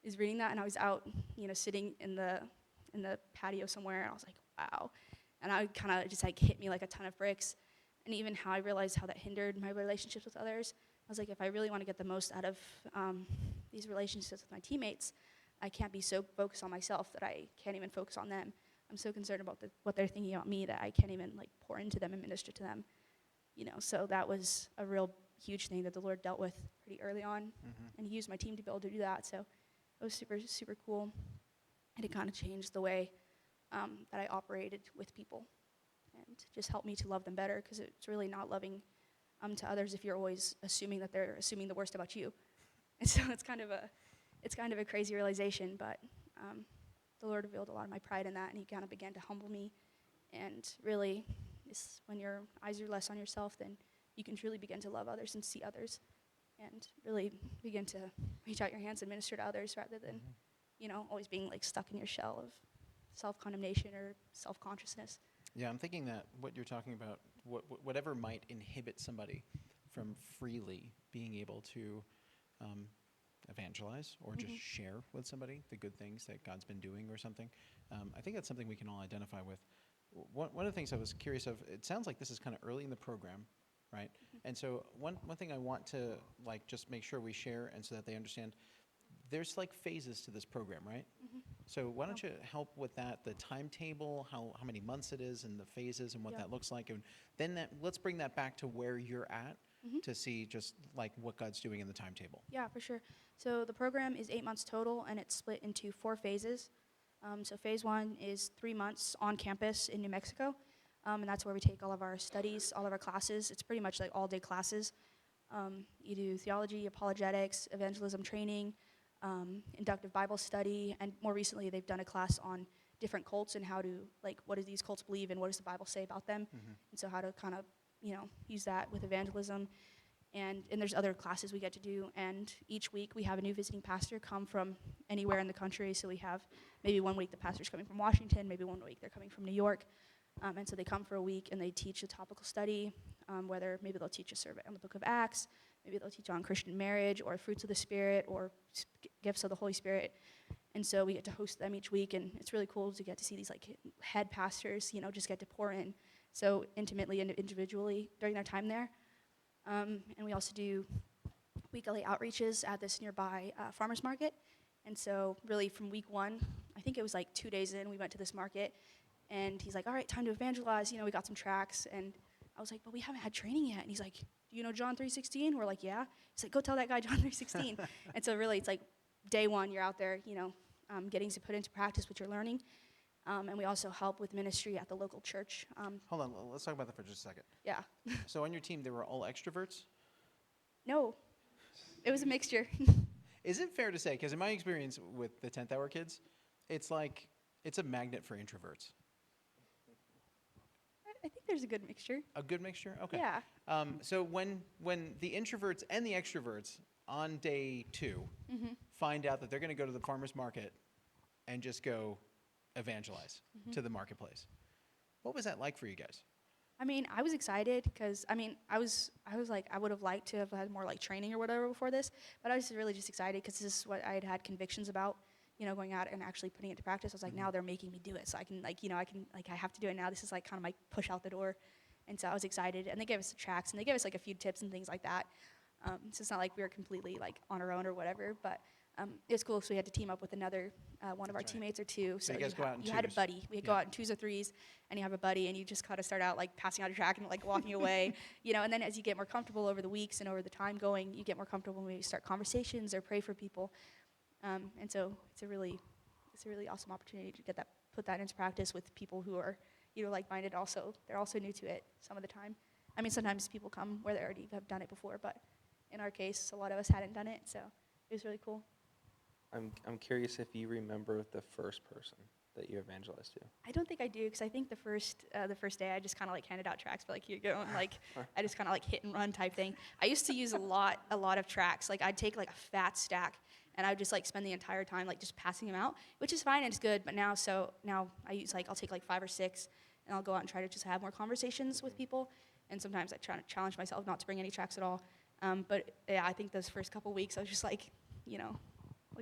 is reading that. And I was out, sitting in the patio somewhere, and I was like, wow. And I kind of just like hit me like a ton of bricks. And even how I realized how that hindered my relationships with others. I was like, if I really want to get the most out of these relationships with my teammates, I can't be so focused on myself that I can't even focus on them. I'm so concerned about what they're thinking about me that I can't even like pour into them and minister to them. So that was a real huge thing that the Lord dealt with pretty early on, and he used my team to be able to do that. So it was super, super cool. And it kind of changed the way that I operated with people and just helped me to love them better, because it's really not loving to others if you're always assuming that they're assuming the worst about you. And so it's kind of a crazy realization, but the Lord revealed a lot of my pride in that, and he kind of began to humble me. And really, when your eyes are less on yourself, then you can truly begin to love others and see others, and really begin to reach out your hands and minister to others, rather than, always being like stuck in your shell of self-condemnation or self-consciousness. Yeah, I'm thinking that what you're talking about, whatever might inhibit somebody from freely being able to evangelize or just share with somebody the good things that God's been doing or something, I think that's something we can all identify with. One of the things I was curious of, it sounds like this is kind of early in the program, right? And so one thing I want to just make sure we share, and so that they understand, there's phases to this program, right? So why don't you help with that, the timetable, how many months it is, and the phases, and what that looks like, and then let's bring that back to where you're at to see just what God's doing in the timetable. Yeah, for sure. So the program is 8 months total, and it's split into 4 phases. So phase 1 is 3 months on campus in New Mexico, and that's where we take all of our studies, all of our classes. It's pretty much all-day classes. You do theology, apologetics, evangelism training, inductive Bible study, and more recently they've done a class on different cults and how to, what do these cults believe and what does the Bible say about them, and so how to kind of, use that with evangelism. And there's other classes we get to do, and each week we have a new visiting pastor come from anywhere in the country. So we have maybe one week the pastor's coming from Washington, maybe one week they're coming from New York, and so they come for a week and they teach a topical study, whether maybe they'll teach a survey on the book of Acts, maybe they'll teach on Christian marriage or fruits of the Spirit or gifts of the Holy Spirit. And so we get to host them each week, and it's really cool to get to see these head pastors, just get to pour in so intimately and individually during their time there. And we also do weekly outreaches at this nearby farmer's market. And so really from week 1, I think it was 2 days in, we went to this market, and he's like, all right, time to evangelize. We got some tracts. And I was like, but we haven't had training yet. And he's like, do you know John 3:16? We're like, yeah. He's like, go tell that guy John 3:16. And so really it's day 1, you're out there, getting to put into practice what you're learning. And we also help with ministry at the local church. Hold on, let's talk about that for just a second. Yeah. So on your team, they were all extroverts? No, it was a mixture. Is it fair to say, because in my experience with the 10th Hour kids, it's it's a magnet for introverts? I think there's a good mixture. A good mixture? Okay. Yeah. So when the introverts and the extroverts on day 2 find out that they're going to go to the farmer's market and just go evangelize to the marketplace, what was that like for you guys? I mean, I was excited because, I was like, I would have liked to have had more training or whatever before this, but I was really just excited because this is what I had convictions about, going out and actually putting it to practice. I was like, now they're making me do it, so I can I have to do it now. This is kind of my push out the door. And so I was excited, and they gave us the tracks, and they gave us a few tips and things like that. So it's not like we were completely on our own or whatever, but it was cool. So we had to team up with another one of our teammates or two. So you guys go out in you had a twos. buddy. We go out in 2s or 3s, and you have a buddy, and you just kind of start out passing out a track and walking away, And then as you get more comfortable over the weeks and over the time going, you get more comfortable when we start conversations or pray for people. And so it's a really awesome opportunity to put that into practice with people who are like-minded. Also, they're also new to it some of the time. Sometimes people come where they already have done it before, but in our case, a lot of us hadn't done it, so it was really cool. I'm curious if you remember the first person that you evangelized to. I don't think I do, because I think the first day I just kind of handed out tracts, but you're going, I just kind of hit and run type thing. I used to use a lot of tracts. I'd take a fat stack, and I would just spend the entire time just passing them out, which is fine and it's good. But now I use I'll take 5 or 6, and I'll go out and try to just have more conversations with people. And sometimes I try to challenge myself not to bring any tracts at all. But yeah, I think those first couple weeks I was just like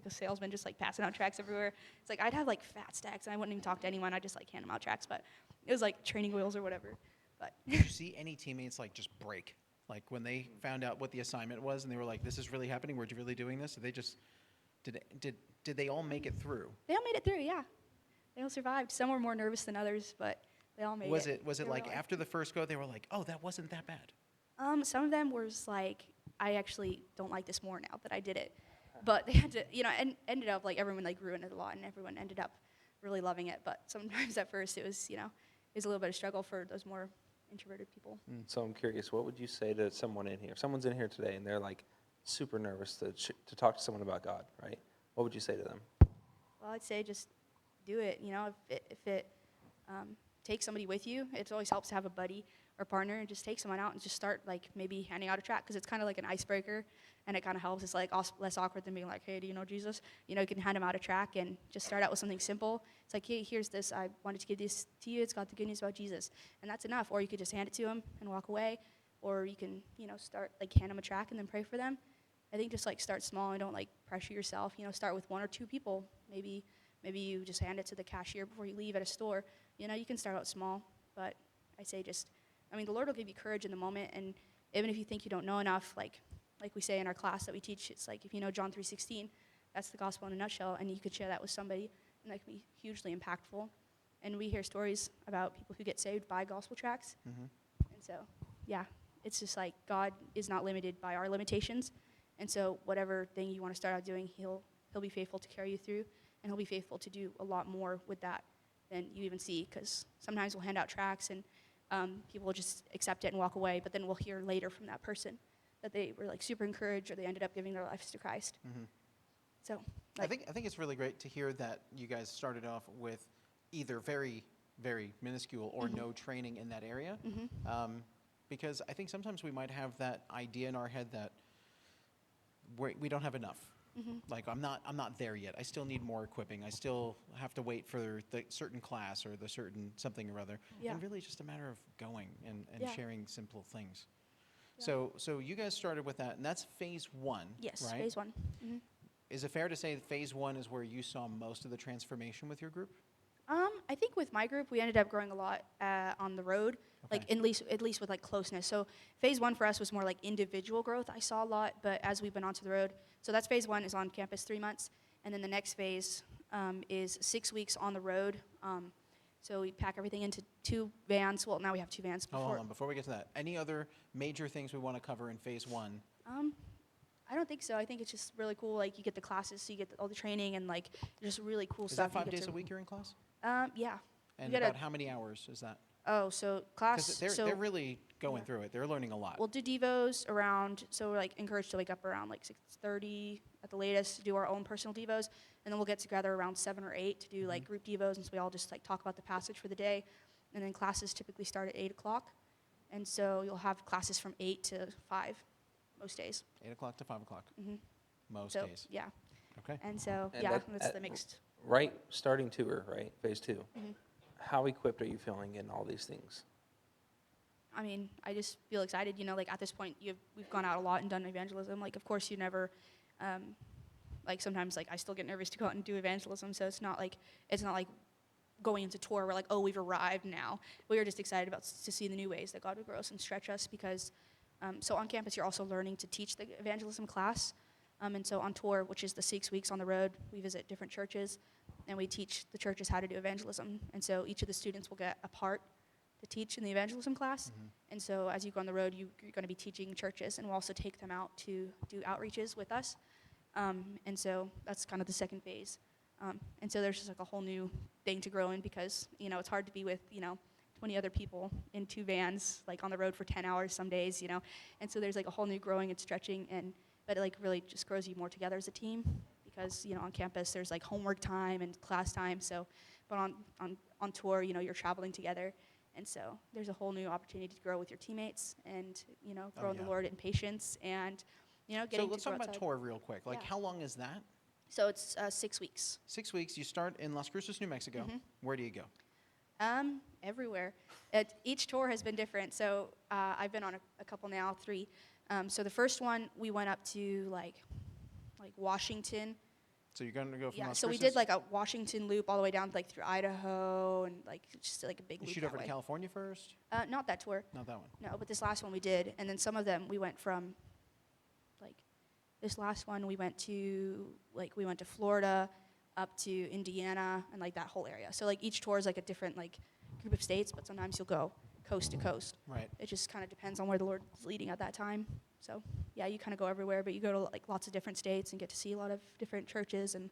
a salesman, just passing out tracts everywhere. It's I'd have fat stacks, and I wouldn't even talk to anyone. I'd just hand them out tracts, but it was training wheels or whatever. But did you see any teammates just break? When they found out what the assignment was and they were like, this is really happening, we're really doing this? They just, did they all make it through? They all made it through, yeah. They all survived. Some were more nervous than others, but they all made it. Was it after the first go, they were like, oh, that wasn't that bad? Some of them was I actually don't like this more now that I did it. But they had to, and ended up like everyone like grew in it a lot, and everyone ended up really loving it. But sometimes at first it was, it was a little bit of struggle for those more introverted people. So I'm curious, what would you say to someone in here? If someone's in here today and they're like super nervous to talk to someone about God, right? What would you say to them? Well, I'd say just do it. If it takes somebody with you, it always helps to have a buddy or partner, and just take someone out and just start like maybe handing out a tract, because it's kind of like an icebreaker, and it kind of helps. It's like less awkward than being like, hey, do you know Jesus? You can hand them out a tract and just start out with something simple. It's like, hey, here's this. I wanted to give this to you. It's got the good news about Jesus, and that's enough. Or you could just hand it to them and walk away, or you can start like hand them a tract and then pray for them. I think just like start small and don't like pressure yourself. Start with 1 or 2 people. Maybe you just hand it to the cashier before you leave at a store. You can start out small, but I say the Lord will give you courage in the moment, and even if you think you don't know enough, like we say in our class that we teach, it's like if you know John 3:16, that's the gospel in a nutshell, and you could share that with somebody, and that can be hugely impactful. And we hear stories about people who get saved by gospel tracts, Mm-hmm. and so, yeah, it's just like God is not limited by our limitations, and so whatever thing you want to start out doing, He'll be faithful to carry you through, and He'll be faithful to do a lot more with that than you even see, because sometimes we'll hand out tracts and people will just accept it and walk away, but then we'll hear later from that person that they were like super encouraged, or they ended up giving their lives to Christ. Mm-hmm. So I think it's really great to hear that you guys started off with either very, very minuscule or Mhm. no training in that area, Mm-hmm. because I think sometimes we might have that idea in our head that we don't have enough. Mm-hmm. Like I'm not there yet. I still need more equipping. I still have to wait for the certain class or the certain something or other. Yeah. And really, it's just a matter of going and Yeah. sharing simple things. Yeah. So you guys started with that, and that's phase 1, Yes, right? phase 1. Mm-hmm. Is it fair to say that phase 1 is where you saw most of the transformation with your group? I think with my group, we ended up growing a lot on the road, like Okay. at least with like closeness. So phase 1 for us was more like individual growth. I saw a lot, but as we've been onto the road, so that's phase 1 is on campus 3 months, and then the next phase is 6 weeks on the road. So we pack everything into 2 vans. Well, now we have 2 vans. Hold on, before we get to that, any other major things we want to cover in phase 1? I don't think so. I think it's just really cool. Like you get the classes, so you get all the training, and like just really cool Is stuff. that you 5 get days to- a week you're in class? Yeah. And gotta- about how many hours is that? Oh, so class. Because they're really going yeah. through it. They're learning a lot. We'll do devos around, so we're like encouraged to wake up around like 6:30 at the latest to do our own personal devos, and then we'll get together around 7 or 8 to do like group devos, and so we all just like talk about the passage for the day, and then classes typically start at 8 o'clock, and so you'll have classes from 8 to 5 most days. 8 o'clock to 5 o'clock, Mm-hmm. most So days. yeah, Okay. and so And yeah, that- that's the mixed. Right, starting tour, right, phase 2. Mhm. How equipped are you feeling in all these things? I mean, I just feel excited. Like at this point, we've gone out a lot and done evangelism. Like, of course, you never, like sometimes, like I still get nervous to go out and do evangelism. So it's not like going into tour. We're like, oh, we've arrived now. We are just excited to see the new ways that God would grow us and stretch us. Because, so on campus, you're also learning to teach the evangelism class. And so on tour, which is the 6 weeks on the road, we visit different churches, and we teach the churches how to do evangelism. And so each of the students will get a part to teach in the evangelism class. Mhm. And so as you go on the road, you're going to be teaching churches, and we'll also take them out to do outreaches with us. And so that's kind of the second phase. And so there's just like a whole new thing to grow in, because, it's hard to be with, 20 other people in 2 vans, like on the road for 10 hours some days, And so there's like a whole new growing and stretching, but it like really just grows you more together as a team, because, on campus there's like homework time and class time. So, but on tour, you're traveling together. And so there's a whole new opportunity to grow with your teammates and, grow in the yeah. Lord in patience and, So getting let's to talk go about outside. tour real quick. Like, Yeah. how long is that? So it's 6 weeks. 6 weeks. You start in Las Cruces, New Mexico. Mhm. Where do you go? Everywhere. Each tour has been different. So I've been on a couple now, 3. So the first one, we went up to like Washington. So you're going to go from Yeah, Las so we Cruces? did like a Washington loop all the way down like through Idaho, and like just like a big You loop shoot that over to way. California first? Not that tour. Not that one. No, but this last one we did. And then some of them we went from, like, this last one we went to Florida, up to Indiana, and like that whole area. So like each tour is like a different like group of states, but sometimes you'll go coast to coast. Right. It just kind of depends on where the Lord's leading at that time. So yeah, you kind of go everywhere, but you go to like lots of different states and get to see a lot of different churches. And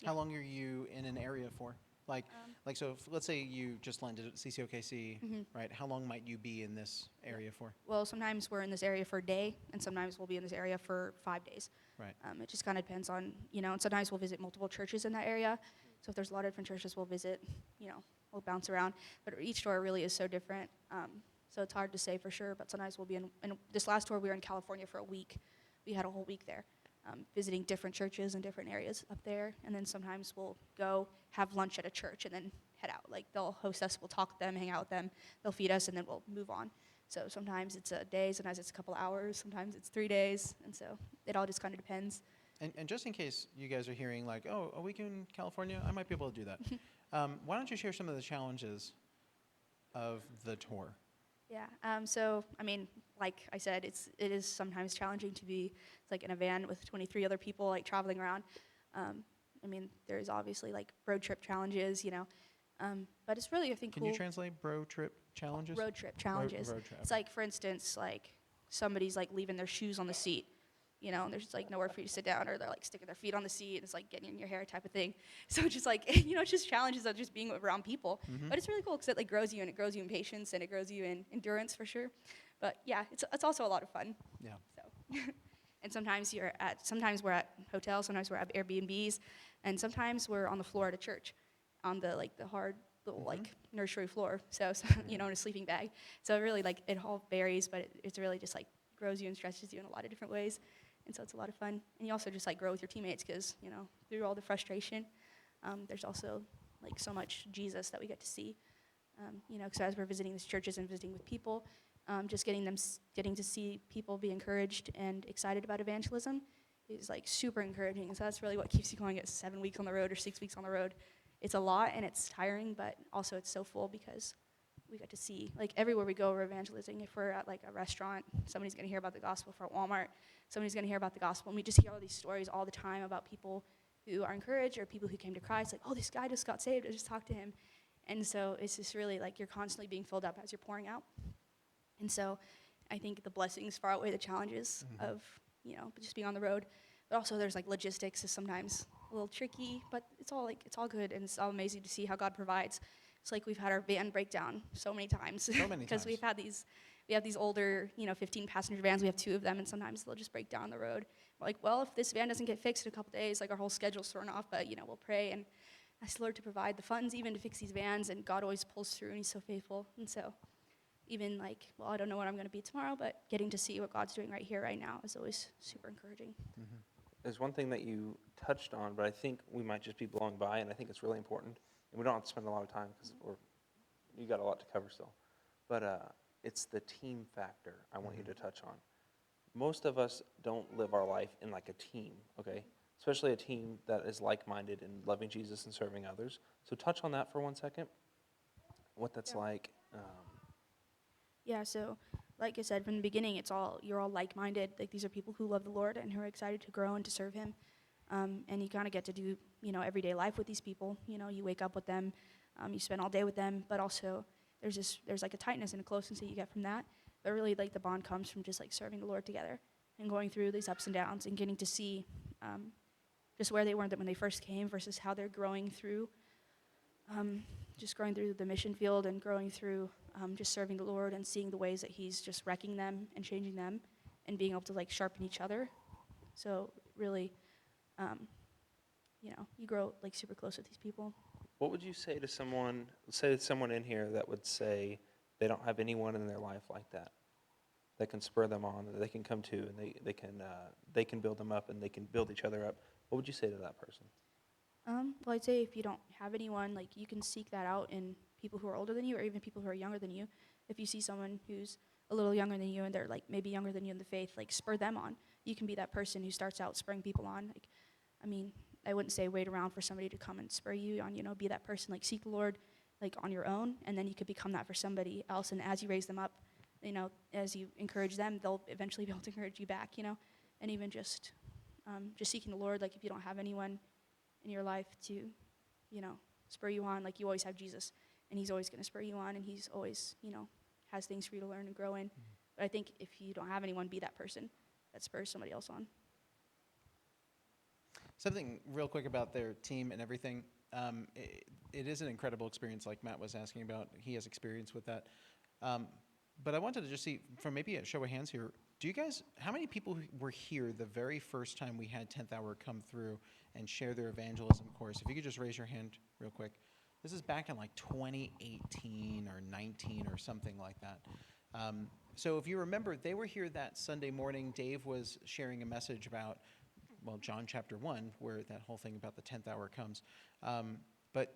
How long are you in an area for? Like, Um, so if, let's say you just landed at CCOKC, Mhm. right? How long might you be in this area for? Well, sometimes we're in this area for a day, and sometimes we'll be in this area for 5 days. Right. It just kind of depends on, and sometimes we'll visit multiple churches in that area. So if there's a lot of different churches we'll visit, we'll bounce around. But each tour really is so different. So it's hard to say for sure, but sometimes we'll be in this last tour, we were in California for a week. We had a whole week there, visiting different churches in different areas up there. And then sometimes we'll go have lunch at a church and then head out. Like they'll host us, we'll talk with them, hang out with them, they'll feed us, and then we'll move on. So sometimes it's a day, sometimes it's a couple hours, sometimes it's 3 days. And so it all just kind of depends. And just in case you guys are hearing like, oh, a week in California, I might be able to do that. Why don't you share some of the challenges of the tour? Yeah. So, I mean, like I said, it is sometimes challenging to be like in a van with 23 other people, like traveling around. I mean, there's obviously like road trip challenges, but it's really, I think, Can cool. you translate bro trip challenges? Road trip challenges. Road trip. It's like, for instance, like somebody's like leaving their shoes on the seat, and there's like nowhere for you to sit down, or they're like sticking their feet on the seat and it's like getting in your hair type of thing. So it's just like, it's just challenges of just being around people. Mhm. But it's really cool because it like grows you, and it grows you in patience, and it grows you in endurance for sure. But yeah, it's also a lot of fun. Yeah. So, and sometimes we're at hotels, sometimes we're at Airbnbs, and sometimes we're on the floor at a church, on the hard little Mhm. like nursery floor. So in a sleeping bag. So it really like it all varies, but it's really just like grows you and stretches you in a lot of different ways, and so it's a lot of fun. And you also just like grow with your teammates because through all the frustration, there's also like so much Jesus that we get to see. Because as we're visiting these churches and visiting with people, just getting to see people be encouraged and excited about evangelism is like super encouraging. So that's really what keeps you going at 7 weeks on the road or 6 weeks on the road. It's a lot and it's tiring, but also it's so full because we get to see, like everywhere we go, we're evangelizing. If we're at like a restaurant, somebody's going to hear about the gospel. For Walmart, somebody's going to hear about the gospel. And we just hear all these stories all the time about people who are encouraged or people who came to Christ. Like, oh, this guy just got saved. I just talked to him. And so it's just really like you're constantly being filled up as you're pouring out. And so I think the blessings far outweigh the challenges of, just being on the road. But also there's like logistics is sometimes a little tricky, but it's all good, and it's all amazing to see how God provides. It's like we've had our van break down so many times. So many Because we have these older, 15 passenger vans. We have 2 of them, and sometimes they'll just break down on the road. We're like, well, if this van doesn't get fixed in a couple days, like our whole schedule's thrown off, but we'll pray and ask the Lord to provide the funds even to fix these vans, and God always pulls through, and he's so faithful. And so even like, well, I don't know what I'm going to be tomorrow, but getting to see what God's doing right here, right now is always super encouraging. There's one thing that you touched on, but I think we might just be blowing by, and I think it's really important. And we don't have to spend a lot of time because you got a lot to cover still. But it's the team factor I want you to touch on. Most of us don't live our life in like a team, okay? Especially a team that is like-minded in loving Jesus and serving others. So touch on that for 1 second, what that's like. Yeah, so like I said from the beginning, you're all like-minded. Like these are people who love the Lord and who are excited to grow and to serve him. And you kind of get to do, everyday life with these people. You wake up with them, you spend all day with them, but also there's like a tightness and a closeness that you get from that. But really like the bond comes from just like serving the Lord together and going through these ups and downs and getting to see just where they were when they first came versus how they're growing through, just growing through the mission field and growing through just serving the Lord and seeing the ways that he's just wrecking them and changing them and being able to like sharpen each other. So really, you grow like super close with these people. What would you say to someone in here that would say they don't have anyone in their life like that can spur them on, that they can come to, and they can build them up and they can build each other up? What would you say to that person? Well, I'd say if you don't have anyone, like you can seek that out in people who are older than you or even people who are younger than you. If you see someone who's a little younger than you and they're like maybe younger than you in the faith, like spur them on. You can be that person who starts out spurring people on. Like, I mean, I wouldn't say wait around for somebody to come and spur you on, be that person, like seek the Lord like on your own, and then you could become that for somebody else. And as you raise them up, as you encourage them, they'll eventually be able to encourage you back, and even just seeking the Lord, like if you don't have anyone in your life to, spur you on, like you always have Jesus, and he's always going to spur you on, and he's always, has things for you to learn and grow in. But I think if you don't have anyone, be that person that spurs somebody else on. Something real quick about their team and everything. It is an incredible experience, like Matt was asking about. He has experience with that. But I wanted to just see, from maybe a show of hands here, how many people were here the very first time we had 10th Hour come through and share their evangelism course? If you could just raise your hand real quick. This is back in like 2018 or 19 or something like that. So if you remember, they were here that Sunday morning. Dave was sharing a message about, well, John chapter 1, where that whole thing about the 10th hour comes. But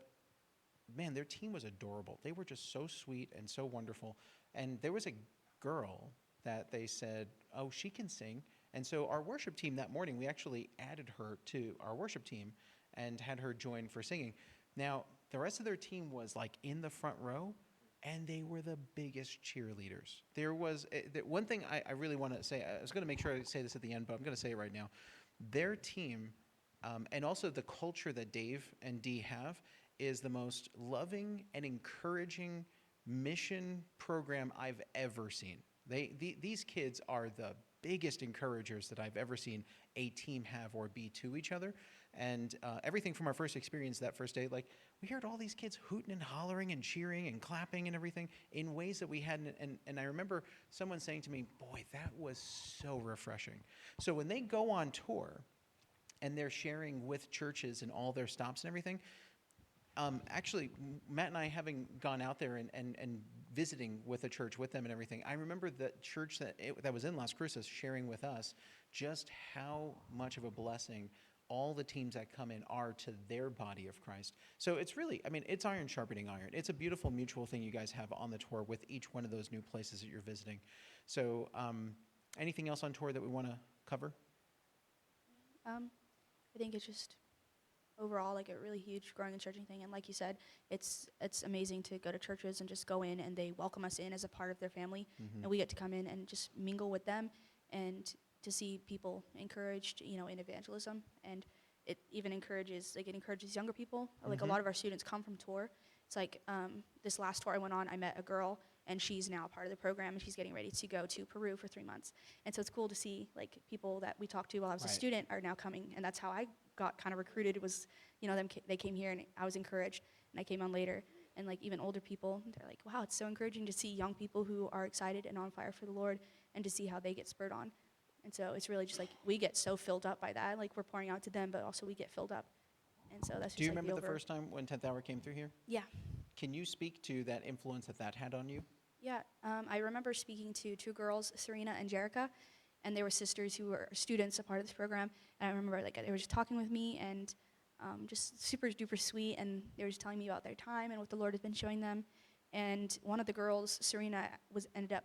man, their team was adorable. They were just so sweet and so wonderful. And there was a girl that they said, oh, she can sing. And so our worship team that morning, we actually added her to our worship team and had her join for singing. Now, the rest of their team was like in the front row, and they were the biggest cheerleaders. There was one thing I really want to say. I was going to make sure I say this at the end, but I'm going to say it right now. Their team, and also the culture that Dave and Dee have, is the most loving and encouraging mission program I've ever seen. These kids are the biggest encouragers that I've ever seen a team have or be to each other. And everything from our first experience that first day, like we heard all these kids hooting and hollering and cheering and clapping and everything in ways that we hadn't. And I remember someone saying to me, boy, that was so refreshing. So when they go on tour and they're sharing with churches and all their stops and everything, actually, Matt and I, having gone out there and visiting with a church with them and everything, I remember the church that was in Las Cruces sharing with us just how much of a blessing all the teams that come in are to their body of Christ. So it's really, I mean, it's iron sharpening iron. It's a beautiful mutual thing you guys have on the tour with each one of those new places that you're visiting. So anything else on tour that we want to cover? I think it's just overall like a really huge growing and churching thing. And like you said, it's amazing to go to churches and just go in and they welcome us in as a part of their family. Mm-hmm. And we get to come in and just mingle with them and to see people encouraged, in evangelism. And it even encourages younger people. Like Mm-hmm. a lot of our students come from tour. It's like this last tour I went on, I met a girl and she's now part of the program and she's getting ready to go to Peru for 3 months. And so it's cool to see like people that we talked to while I was a Right. student are now coming. And that's how I got kind of recruited. It was, they came here and I was encouraged and I came on later. And like even older people, they're like, wow, it's so encouraging to see young people who are excited and on fire for the Lord and to see how they get spurred on. And so it's really just like we get so filled up by that. Like we're pouring out to them, but also we get filled up. And so that's just Do you like remember the first time when 10th Hour came through here? Yeah. Can you speak to that influence that had on you? Yeah. I remember speaking to two girls, Serena and Jerica, and they were sisters who were students, a part of this program. And I remember like they were just talking with me and just super duper sweet. And they were just telling me about their time and what the Lord has been showing them. And one of the girls, Serena,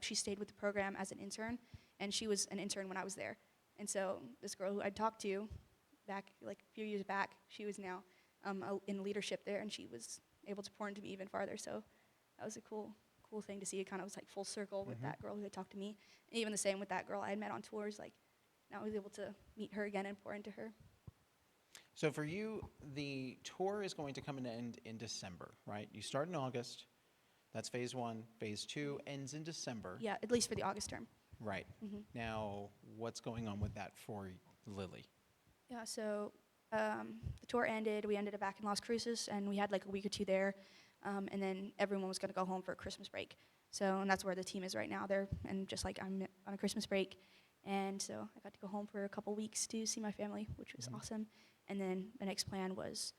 she stayed with the program as an intern. And she was an intern when I was there. And so this girl who I'd talked to back, like a few years back, she was now in leadership there, and she was able to pour into me even farther. So that was a cool thing to see. It kind of was like full circle with Mm-hmm. that girl who had talked to me. And even the same with that girl I had met on tours. Like now I was able to meet her again and pour into her. So for you, the tour is going to come to an end in December, right? You start in August. That's phase 1. Phase 2 ends in December. Yeah, at least for the August term. Right. Mm-hmm. Now, what's going on with that for Lilllie? Yeah, so the tour ended. We ended up back in Las Cruces, and we had like a week or two there. And then everyone was going to go home for a Christmas break. And that's where the team is right now. And just like I'm on a Christmas break. And so I got to go home for a couple weeks to see my family, which was Mm-hmm. awesome. And then the next plan was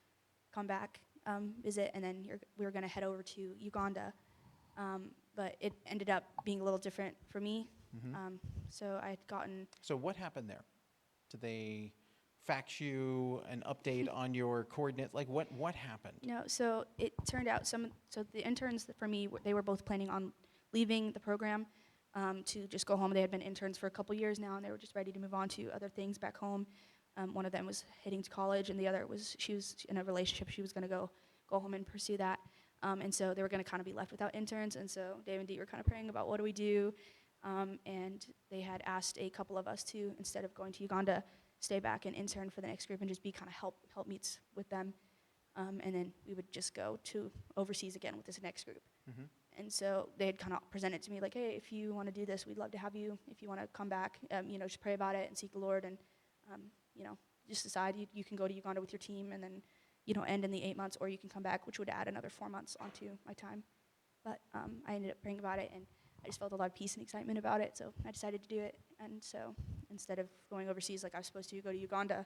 come back, visit, and then we were going to head over to Uganda. But it ended up being a little different for me. Mm-hmm. So I had gotten... So what happened there? Did they fax you an update on your coordinates? Like what happened? No, so it turned out the interns for me, they were both planning on leaving the program to just go home. They had been interns for a couple years now, and they were just ready to move on to other things back home. One of them was heading to college, and the other she was in a relationship. She was going to go home and pursue that. And so they were going to kind of be left without interns. And so Dave and Dee were kind of praying about what do we do. And they had asked a couple of us to, instead of going to Uganda, stay back and intern for the next group and just be kind of help meets with them. And then we would just go to overseas again with this next group. Mm-hmm. And so they had kind of presented to me like, hey, if you want to do this, we'd love to have you. If you want to come back, just pray about it and seek the Lord, and just decide you can go to Uganda with your team and then end in the 8 months, or you can come back, which would add another 4 months onto my time. But I ended up praying about it, and I just felt a lot of peace and excitement about it, so I decided to do it. And so instead of going overseas like I was supposed to go to Uganda,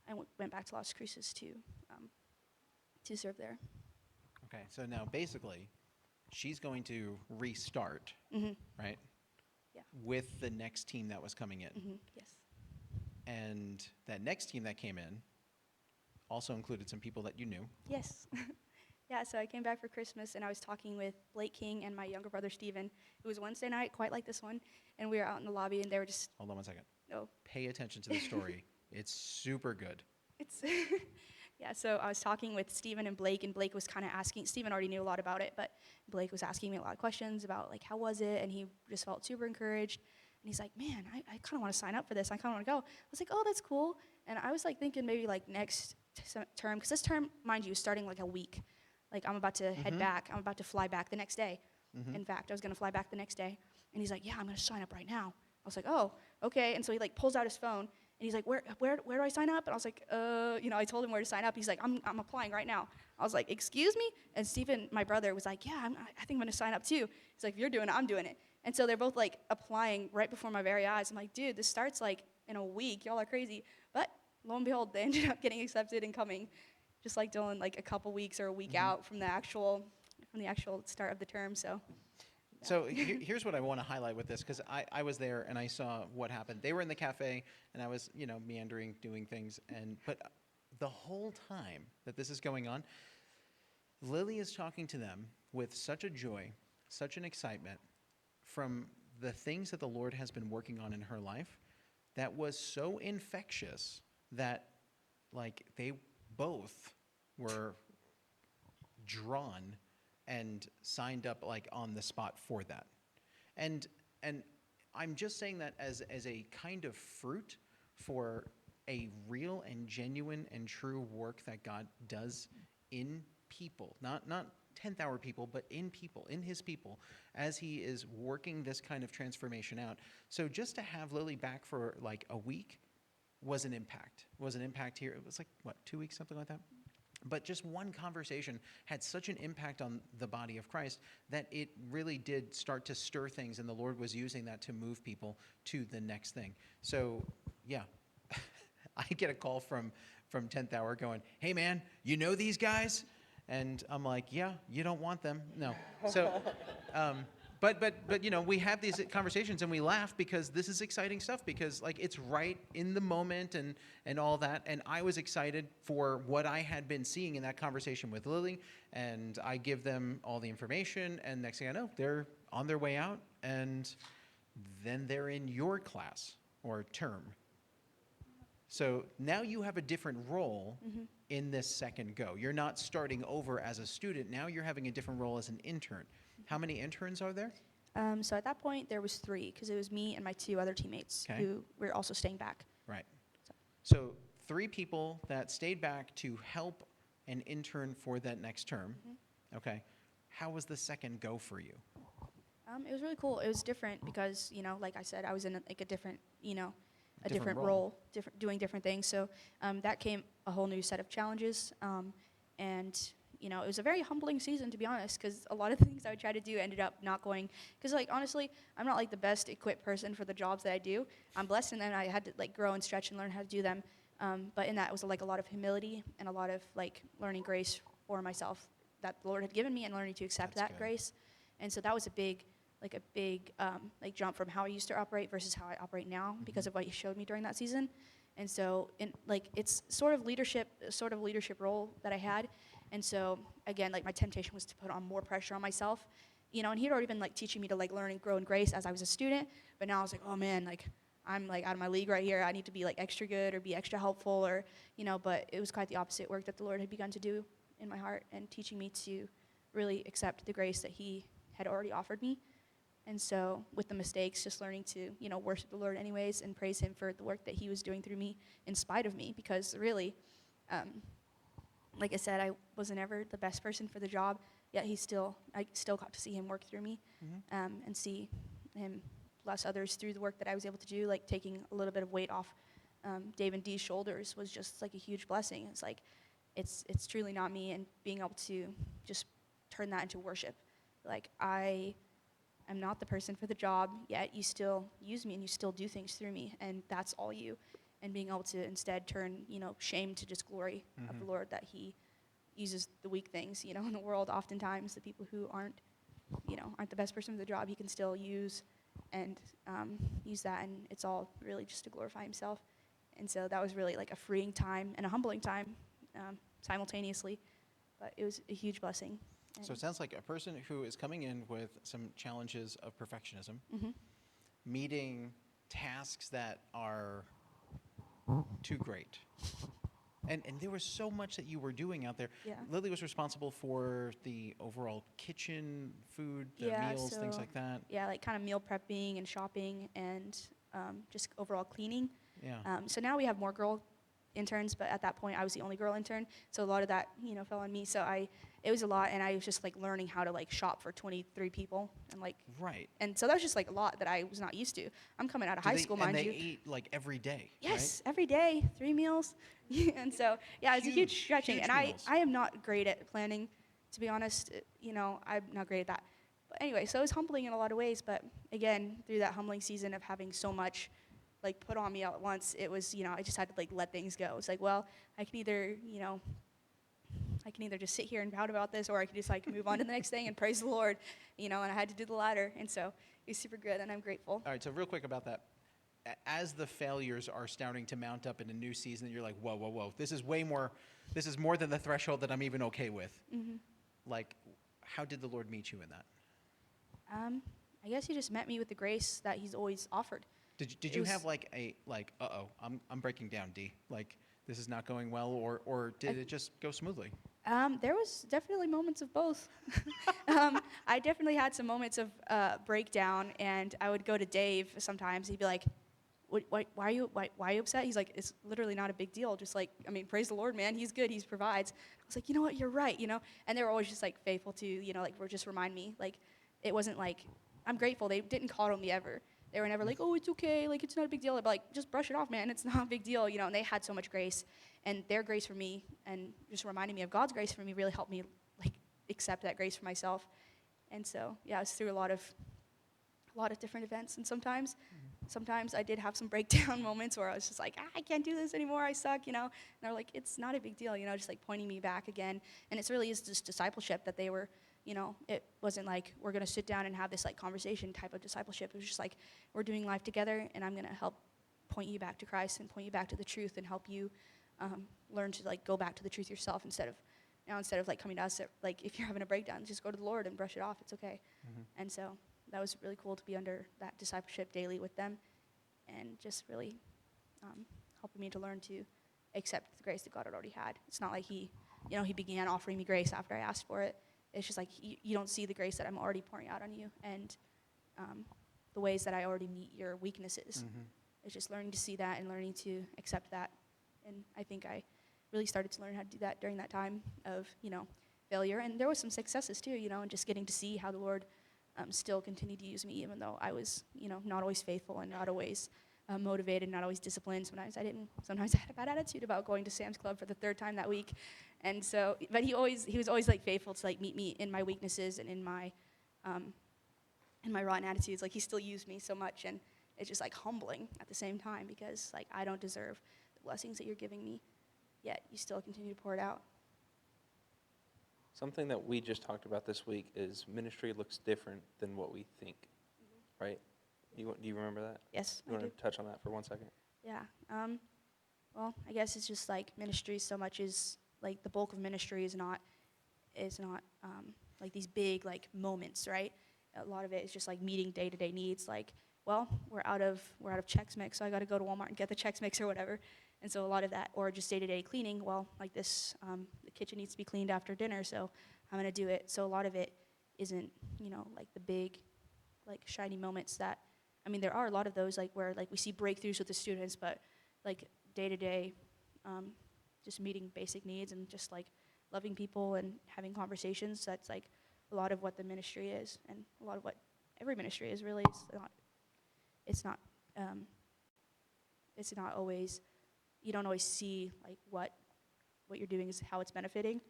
I went back to Las Cruces to serve there. Okay, so now basically, she's going to restart, right? Yeah. With the next team that was coming in. Yes. And that next team that came in also included some people that you knew. Yes. Yeah, so I came back for Christmas, and I was talking with Blake King and my younger brother, Steven. It was Wednesday night, quite like this one, and we were out in the lobby, and they were just... Hold on one second. Oh. Pay attention to the story. It's super good. It's... Yeah, so I was talking with Steven and Blake was kind of asking... Steven already knew a lot about it, but Blake was asking me a lot of questions about, like, how was it, and he just felt super encouraged. And he's like, man, I kind of want to sign up for this. I kind of want to go. I was like, oh, that's cool. And I was, like, thinking maybe, like, next term, because this term, mind you, is starting, like, a week. Like, I'm about to head back. I'm about to fly back the next day. In fact, I was going to fly back the next day. And he's like, yeah, I'm going to sign up right now. I was like, oh, okay. And so he, like, pulls out his phone. And he's like, where do I sign up? And I was like, I told him where to sign up. He's like, I'm applying right now. I was like, excuse me? And Stephen, my brother, was like, yeah, I think I'm going to sign up too. He's like, if you're doing it, I'm doing it. And so they're both, like, applying right before my very eyes. I'm like, dude, this starts, like, in a week. Y'all are crazy. But lo and behold, they ended up getting accepted and coming. Just like Dylan, like a couple weeks or a week out from the actual start of the term. So here's what I want to highlight with this, because I was there and I saw what happened. They were in the cafe and I was meandering, doing things, but the whole time that this is going on, Lilllie is talking to them with such a joy, such an excitement from the things that the Lord has been working on in her life that was so infectious that, like, they both were drawn and signed up, like, on the spot for that. And I'm just saying that as a kind of fruit for a real and genuine and true work that God does in people, not 10th hour people, but in people, in his people, as he is working this kind of transformation out. So just to have Lilllie back for, like, a week was an impact here. It was like, 2 weeks, something like that? But just one conversation had such an impact on the body of Christ that it really did start to stir things, and the Lord was using that to move people to the next thing. So, yeah, I get a call from 10th Hour going, hey, man, you know these guys? And I'm like, yeah, you don't want them. No. So, but we have these conversations and we laugh because this is exciting stuff, because, like, it's right in the moment and all that. And I was excited for what I had been seeing in that conversation with Lilllie, and I give them all the information, and next thing I know, they're on their way out, and then they're in your class or term. So now you have a different role in this second go. You're not starting over as a student. Now you're having a different role as an intern. How many interns are there? So at that point, there was 3, because it was me and my 2 other teammates who were also staying back. Right. So 3 people that stayed back to help an intern for that next term. Okay. How was the second go for you? It was really cool. It was different because, like I said, I was in a different, a different role, doing different things. So that came a whole new set of challenges. And it was a very humbling season, to be honest, because a lot of things I would try to do ended up not going. Because, like, honestly, I'm not, like, the best equipped person for the jobs that I do. I'm blessed in that I had to, like, grow and stretch and learn how to do them. But in that, it was, like, a lot of humility and a lot of, like, learning grace for myself that the Lord had given me and learning to accept that grace. And so that was a big jump from how I used to operate versus how I operate now because of what He showed me during that season. And so, it's sort of leadership role that I had. And so, again, like, my temptation was to put on more pressure on myself, and He'd already been, like, teaching me to, like, learn and grow in grace as I was a student. But now I was like, oh, man, like, I'm, like, out of my league right here. I need to be, like, extra good or be extra helpful or, but it was quite the opposite work that the Lord had begun to do in my heart and teaching me to really accept the grace that He had already offered me. And so with the mistakes, just learning to, worship the Lord anyways and praise Him for the work that He was doing through me in spite of me, because really, like I said, I wasn't ever the best person for the job. yet I still got to see him work through me, and see him bless others through the work that I was able to do. Like taking a little bit of weight off Dave and Dee's shoulders was just like a huge blessing. It's like, it's truly not me, and being able to just turn that into worship. Like, I am not the person for the job, yet you still use me and you still do things through me, and that's all you. And being able to instead turn, shame to just glory of the Lord, that he uses the weak things, in the world. Oftentimes the people who aren't the best person for the job, he can still use and use that, and it's all really just to glorify himself. And so that was really like a freeing time and a humbling time simultaneously, but it was a huge blessing. So it sounds like a person who is coming in with some challenges of perfectionism, meeting tasks that are too great. And there was so much that you were doing out there. Yeah. Lilllie was responsible for the overall kitchen, food, the meals, things like that. Yeah, like kind of meal prepping and shopping and just overall cleaning. Yeah. So now we have more girl interns, but at that point I was the only girl intern, so a lot of that fell on me. So it was a lot, and I was just like learning how to like shop for 23 people, and like Right. and so that was just like a lot that I was not used to. I'm coming out of high school, mind and you. they ate like every day. Yes, every day, 3 meals. And so, yeah, it's a huge stretching. huge And meals. I am not great at planning, to be honest. I'm not great at that. But anyway, so it was humbling in a lot of ways. But again, through that humbling season of having so much like put on me all at once, it was, I just had to like let things go. It's like, well, I can either just sit here and pout about this, or I can just like move on to the next thing and praise the Lord, and I had to do the latter. And so it was super good, and I'm grateful. All right, so real quick about that. As the failures are starting to mount up in a new season, you're like, whoa, whoa, whoa. This is more than the threshold that I'm even okay with. Like, how did the Lord meet you in that? I guess he just met me with the grace that he's always offered. Did you have like I'm breaking down, D. Like, this is not going well, or did it just go smoothly? There was definitely moments of both. I definitely had some moments of breakdown, and I would go to Dave sometimes. He'd be like, why are you upset? He's like, it's literally not a big deal. Just like, praise the Lord, man. He's good. He provides. I was like, you know what? You're right, And they were always just like faithful to, just remind me. Like, it wasn't like, I'm grateful. They didn't coddle me ever. They were never like, oh, it's okay. Like, it's not a big deal. I'd be like, just brush it off, man. It's not a big deal, And they had so much grace, and their grace for me, and just reminding me of God's grace for me, really helped me like accept that grace for myself. And so, yeah, it was through a lot of different events. And sometimes I did have some breakdown moments where I was just like, I can't do this anymore. I suck, And they're like, it's not a big deal, just like pointing me back again. And it really is just discipleship that they were. It wasn't like we're going to sit down and have this like conversation type of discipleship. It was just like, we're doing life together, and I'm going to help point you back to Christ and point you back to the truth, and help you learn to like go back to the truth yourself, instead of like coming to us. Like, if you're having a breakdown, just go to the Lord and brush it off. It's okay. And so that was really cool to be under that discipleship daily with them, and just really helping me to learn to accept the grace that God had already had. It's not like he began offering me grace after I asked for it. It's just like you don't see the grace that I'm already pouring out on you, and the ways that I already meet your weaknesses. It's just learning to see that and learning to accept that. And I think I really started to learn how to do that during that time of, failure. And there was some successes too, and just getting to see how the Lord still continued to use me, even though I was, not always faithful and not always motivated, not always disciplined. Sometimes I didn't. Sometimes I had a bad attitude about going to Sam's Club for the 3rd time that week. And so, but he was always like faithful to like meet me in my weaknesses and in my rotten attitudes. Like, he still used me so much, and it's just like humbling at the same time, because like I don't deserve the blessings that you're giving me, yet you still continue to pour it out. Something that we just talked about this week is ministry looks different than what we think, right? Do you remember that? Yes, You I want do. to touch on that for 1 second? Yeah. Well, I guess it's just like ministry so much is like the bulk of ministry is not like these big like moments, right? A lot of it is just like meeting day-to-day needs. Like, well, we're out of Chex Mix, so I got to go to Walmart and get the Chex Mix or whatever. And so a lot of that, or just day-to-day cleaning. Well, like this, the kitchen needs to be cleaned after dinner, so I'm gonna do it. So a lot of it isn't, like the big, like shiny moments that. There are a lot of those, like where like we see breakthroughs with the students, but like day-to-day, just meeting basic needs and just like loving people and having conversations. That's like a lot of what the ministry is, and a lot of what every ministry is really. It's not it's not always, you don't always see like what you're doing is how it's benefiting,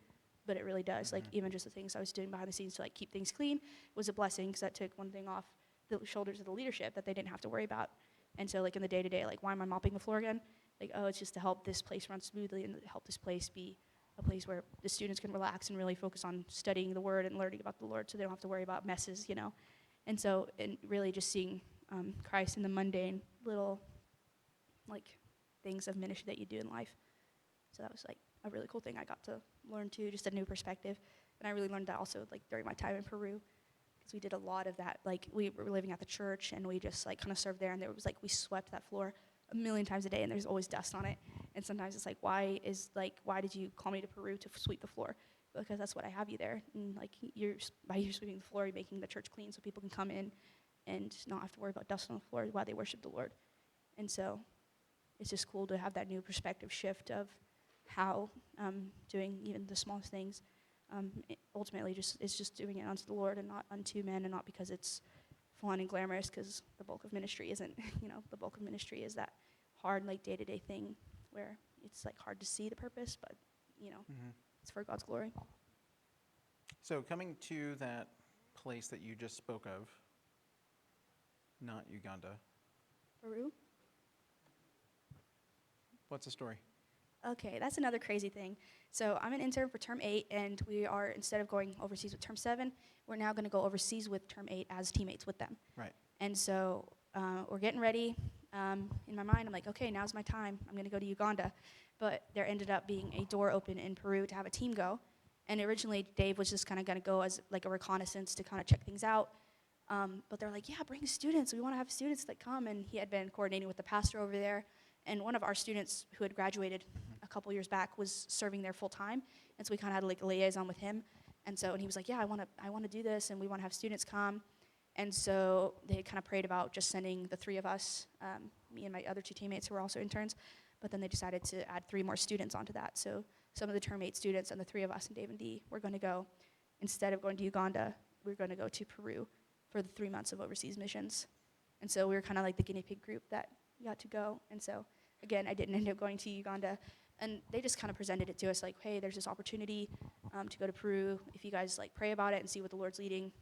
but it really does. Like even just the things I was doing behind the scenes to like keep things clean was a blessing, because that took one thing off the shoulders of the leadership that they didn't have to worry about. And so like in the day-to-day, like why am I mopping the floor again? Like, oh, it's just to help this place run smoothly and help this place be a place where the students can relax and really focus on studying the word and learning about the Lord, so they don't have to worry about messes, you know. And so, and really just seeing Christ in the mundane little like things of ministry that you do in life. So that was like a really cool thing I got to learn too, just a new perspective. And I really learned that also like during my time in Peru, because we did a lot of that. Like we were living at the church and we just like kind of served there, and there was like we swept that floor a million times a day, and there's always dust on it. And sometimes it's like, why did you call me to Peru to sweep the floor? Because that's what I have you there. And like by you sweeping the floor, you're making the church clean so people can come in and not have to worry about dust on the floor while they worship the Lord. And so it's just cool to have that new perspective shift of how doing even the smallest things ultimately it's just doing it unto the Lord and not unto men, and not because it's fun and glamorous, because the bulk of ministry isn't, the bulk of ministry is that hard like day-to-day thing where it's like hard to see the purpose, but it's for God's glory. So coming to that place that you just spoke of, not Uganda, Peru? what's the story? Okay, that's another crazy thing. So I'm an intern for term 8, and we are, instead of going overseas with term 7, we're now going to go overseas with term 8 as teammates with them. Right. And so we're getting ready. In my mind, I'm like, okay, now's my time. I'm going to go to Uganda. But there ended up being a door open in Peru to have a team go. And originally, Dave was just kind of going to go as like a reconnaissance to kind of check things out. But they're like, yeah, bring students. We want to have students that come. And he had been coordinating with the pastor over there. And one of our students who had graduated a couple years back was serving there full time. And so we kind of had like a liaison with him. And he was like, yeah, I want to do this, and we want to have students come. And so they kind of prayed about just sending the 3 of us, me and my other 2 teammates who were also interns. But then they decided to add 3 more students onto that. So some of the term 8 students and the 3 of us and Dave and Dee were going to go, instead of going to Uganda, we were going to go to Peru for the 3 months of overseas missions. And so we were kind of like the guinea pig group that got to go. And so, again, I didn't end up going to Uganda. And they just kind of presented it to us like, hey, there's this opportunity to go to Peru. If you guys like pray about it and see what the Lord's leading,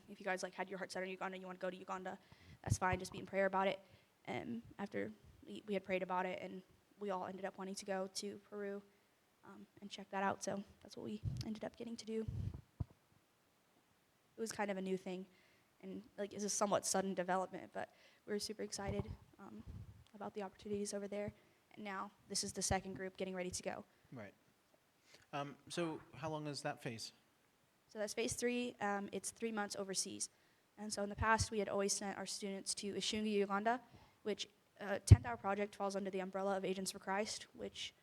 if you guys like had your heart set on Uganda, you want to go to Uganda, that's fine. Just be in prayer about it. And after we had prayed about it, and we all ended up wanting to go to Peru and check that out. So that's what we ended up getting to do. It was kind of a new thing, and like it's a somewhat sudden development, but we were super excited about the opportunities over there. And now this is the second group getting ready to go. Right. So how long is that phase? So that's phase 3. It's 3 months overseas. And so in the past, we had always sent our students to Ishungi, Uganda, which 10th Hour Project falls under the umbrella of Agents for Christ, which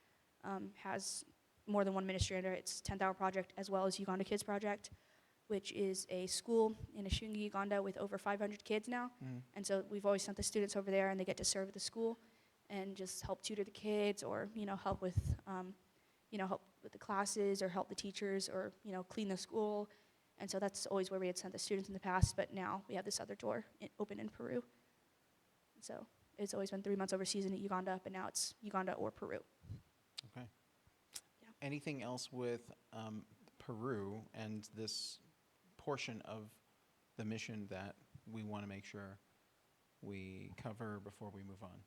has more than one ministry under it. It's 10th Hour Project as well as Uganda Kids Project, which is a school in Ishungi, Uganda with over 500 kids now. Mm-hmm. And so we've always sent the students over there, and they get to serve at the school and just help tutor the kids, or help with help with the classes, or help the teachers, or clean the school. And so that's always where we had sent the students in the past, but now we have this other door open in Peru. So it's always been 3 months overseas in Uganda, but now it's Uganda or Peru. Okay. Yeah. Anything else with Peru and this portion of the mission that we want to make sure we cover before we move on?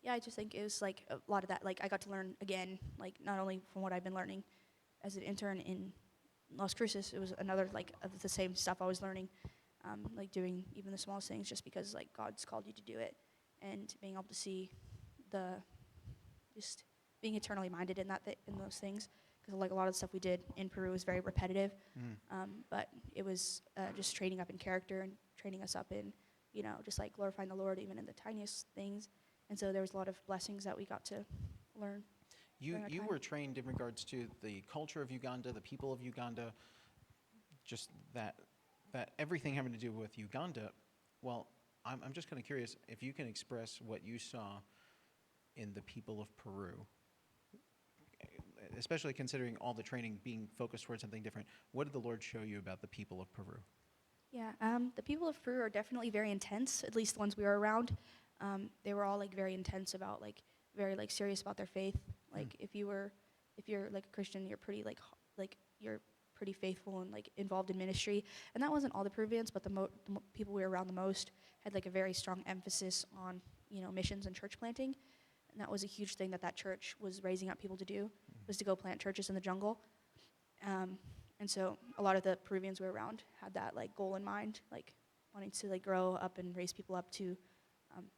Yeah, I just think it was like a lot of that. Like I got to learn again, like not only from what I've been learning as an intern in Las Cruces, it was another like of the same stuff I was learning, like doing even the smallest things, just because like God's called you to do it, and being able to see just being eternally minded in in those things. Because like a lot of the stuff we did in Peru was very repetitive, but it was just training up in character and training us up in just like glorifying the Lord even in the tiniest things. And so there was a lot of blessings that we got to learn. You were trained in regards to the culture of Uganda, the people of Uganda, just that everything having to do with Uganda. Well, I'm just kind of curious if you can express what you saw in the people of Peru. especially considering all the training being focused towards something different, what did the Lord show you about the people of Peru? Yeah, the people of Peru are definitely very intense, at least the ones we were around. They were all like very intense about like very like serious about their faith. Like if you're like a Christian, you're pretty like you're pretty faithful and like involved in ministry. And that wasn't all the Peruvians, but the people we were around the most had like a very strong emphasis on, you know, missions and church planting. And that was a huge thing that church was raising up people to do, was to go plant churches in the jungle. And so a lot of the Peruvians we were around had that like goal in mind, like wanting to like grow up and raise people up to,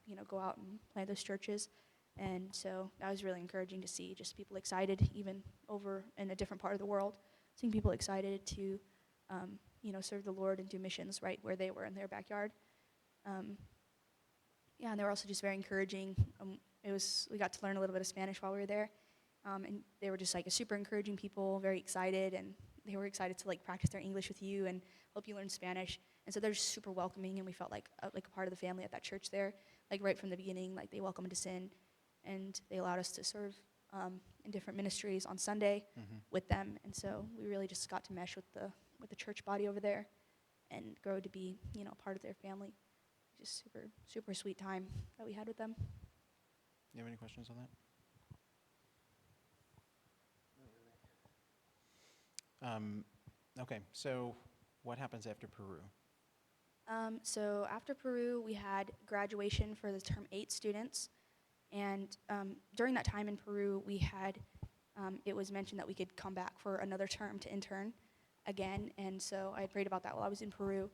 you know, go out and plant those churches. And so that was really encouraging to see, just people excited, even over in a different part of the world, seeing people excited to, you know, serve the Lord and do missions right where they were in their backyard. Yeah, and they were also just very encouraging. We got to learn a little bit of Spanish while we were there, and they were just like a super encouraging people, very excited, and they were excited to like practice their English with you and help you learn Spanish. And so they're just super welcoming, and we felt like a part of the family at that church there, like right from the beginning. Like they welcomed us in, and they allowed us to serve in different ministries on Sunday with them. And so we really just got to mesh with the church body over there, and grow to be, you know, part of their family. Just super super sweet time that we had with them. You have any questions on that? Okay, so what happens after Peru? So after Peru, we had graduation for the term 8 students. And during that time in Peru, we had, it was mentioned that we could come back for another term to intern again. And so I prayed about that while I was in Peru.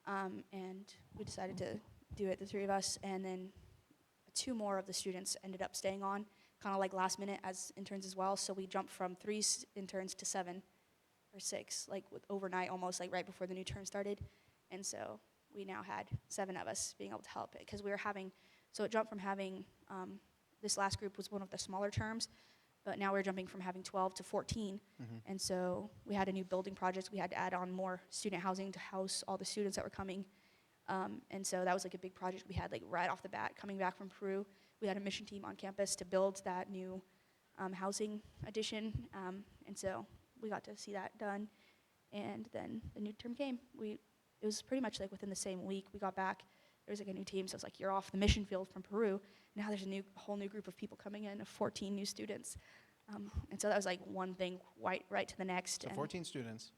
And we decided to do it, the 3 of us. And then 2 more of the students ended up staying on, kind of like last minute as interns as well. So we jumped from 3 interns to 7 or 6, like overnight almost, like right before the new term started. And so we now had 7 of us being able to help it, because we were having, so it jumped from having, this last group was one of the smaller terms, but now we're jumping from having 12 to 14. And so we had a new building project. We had to add on more student housing to house all the students that were coming. And so that was like a big project we had like right off the bat coming back from Peru. We had a mission team on campus to build that new housing addition. And so we got to see that done. And then the new term came. It was pretty much like within the same week we got back. There was like a new team, so it's like you're off the mission field from Peru. Now there's a whole new group of people coming in, of 14 new students. And so that was like one thing right to the next. So 14 students.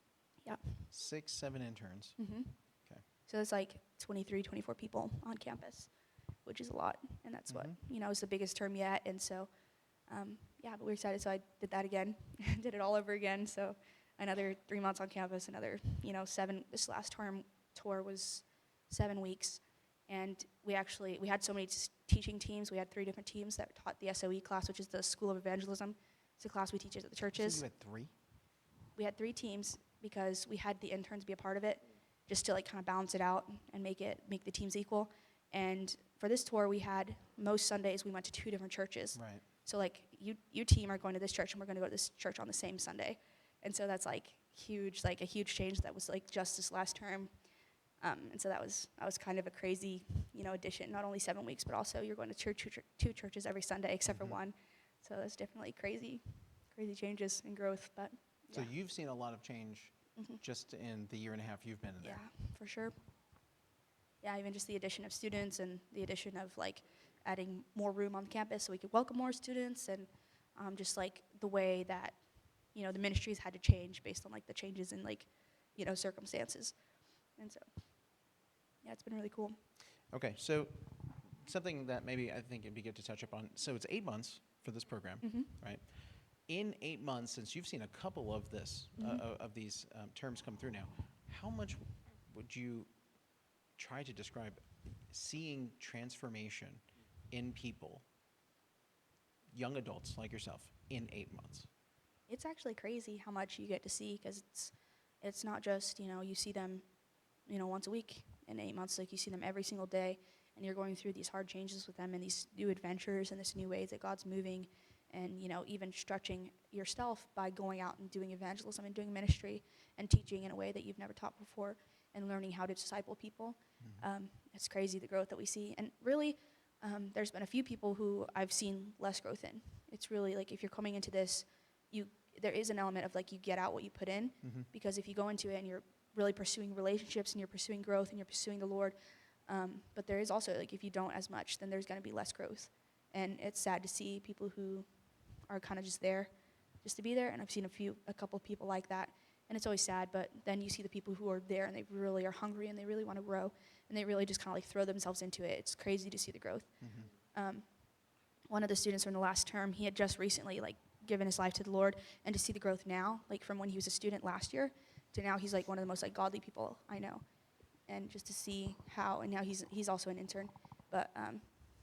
Yeah. 6, 7 interns. Okay. So it's like 23, 24 people on campus, which is a lot. And that's what, you know, is the biggest term yet. And so, yeah, but we're excited. So I did that again, did it all over again. So another 3 months on campus, another, you know, 7. This last term tour was 7 weeks. And we had so many teaching teams. We had 3 different teams that taught the SOE class, which is the School of Evangelism. It's a class we teach at the churches. So you had 3? We had 3 teams because we had the interns be a part of it, just to like kind of balance it out and make the teams equal. And for this tour, we had most Sundays we went to 2 different churches. Right. So like you team are going to this church, and we're going to go to this church on the same Sunday. And so that's like huge, like a huge change that was like just this last term. And so that was kind of a crazy, you know, addition. Not only 7 weeks, but also you're going to church, 2 churches every Sunday except for 1. So that's definitely crazy changes and growth. But So yeah. you've seen a lot of change just in the year and a half you've been in there. Yeah, for sure. Yeah, even just the addition of students and the addition of like adding more room on campus so we could welcome more students, and just like the way that, you know, the ministries had to change based on like the changes in like, you know, circumstances. And so, yeah, it's been really cool. Okay, so something that maybe I think it'd be good to touch upon. So it's 8 months for this program, right? In 8 months, since you've seen a couple of of these terms come through now, how much would you try to describe seeing transformation in people, young adults like yourself, in 8 months? It's actually crazy how much you get to see, because it's not just, you know, you see them, you know, once a week in 8 months. Like you see them every single day, and you're going through these hard changes with them and these new adventures and this new ways that God's moving, and, you know, even stretching yourself by going out and doing evangelism and doing ministry and teaching in a way that you've never taught before, and learning how to disciple people. It's crazy the growth that we see. And really, there's been a few people who I've seen less growth in. It's really like if you're coming into this there is an element of like you get out what you put in, because if you go into it and you're really pursuing relationships and you're pursuing growth and you're pursuing the Lord, but there is also like if you don't as much, then there's going to be less growth, and it's sad to see people who are kind of just there, just to be there. And I've seen a couple of people like that, and it's always sad. But then you see the people who are there and they really are hungry and they really want to grow and they really just kind of like throw themselves into it. It's crazy to see the growth. One of the students from the last term, he had just recently like given his life to the Lord, and to see the growth now, like from when he was a student last year to now, he's like one of the most like godly people I know. And just to see how, and now he's also an intern, but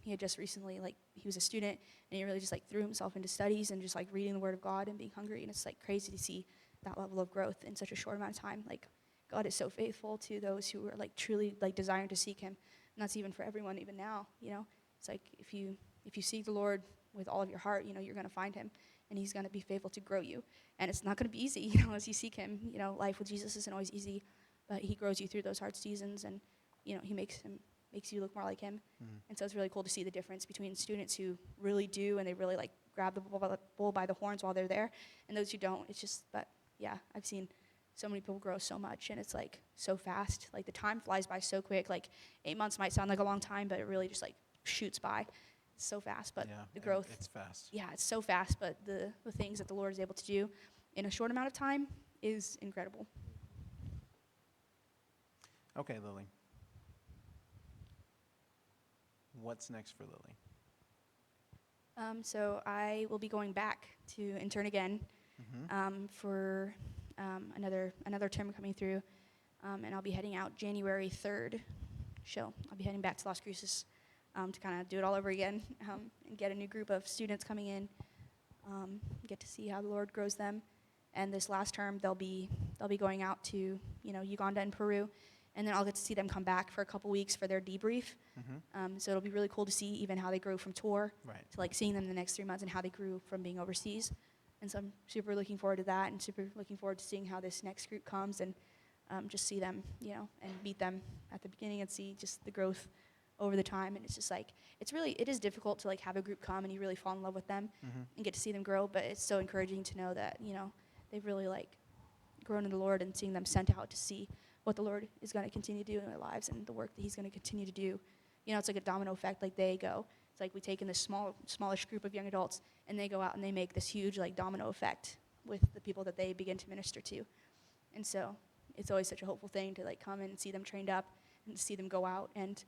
he had just recently, like, he was a student and he really just like threw himself into studies and just like reading the Word of God and being hungry. And it's like crazy to see that level of growth in such a short amount of time. Like, God is so faithful to those who are like truly like desiring to seek Him, and that's even for everyone, even now. You know, it's like if you seek the Lord with all of your heart, you know, you're gonna find Him, and He's gonna be faithful to grow you. And it's not gonna be easy, you know, as you seek Him. You know, life with Jesus isn't always easy, but He grows you through those hard seasons, and you know, He makes you look more like Him. And so it's really cool to see the difference between students who really do and they really like grab the bull by the horns while they're there, and those who don't. It's just, but yeah, I've seen so many people grow so much, and it's like so fast. Like the time flies by so quick. Like 8 months might sound like a long time, but it really just like shoots by. It's so fast, but the growth. It's fast. Yeah, it's so fast, but the things that the Lord is able to do in a short amount of time is incredible. Okay, Lily. What's next for Lily? So I will be going back to intern again for another term coming through, and I'll be heading out January 3rd. So I'll be heading back to Las Cruces to kind of do it all over again and get a new group of students coming in, get to see how the Lord grows them. And this last term, they'll be going out to Uganda and Peru, and then I'll get to see them come back for a couple weeks for their debrief. So it'll be really cool to see even how they grew from tour to like seeing them in the next 3 months and how they grew from being overseas. And so I'm super looking forward to that, and super looking forward to seeing how this next group comes and just see them, and meet them at the beginning and see just the growth over the time. And it's just like, it is difficult to like have a group come and you really fall in love with them and get to see them grow, but it's so encouraging to know that, they've really like grown in the Lord, and seeing them sent out to see what the Lord is going to continue to do in their lives and the work that He's going to continue to do. It's like a domino effect. Like they go, it's like we take in this smallish group of young adults, and they go out and they make this huge like domino effect with the people that they begin to minister to. And so it's always such a hopeful thing to like come and see them trained up and to see them go out and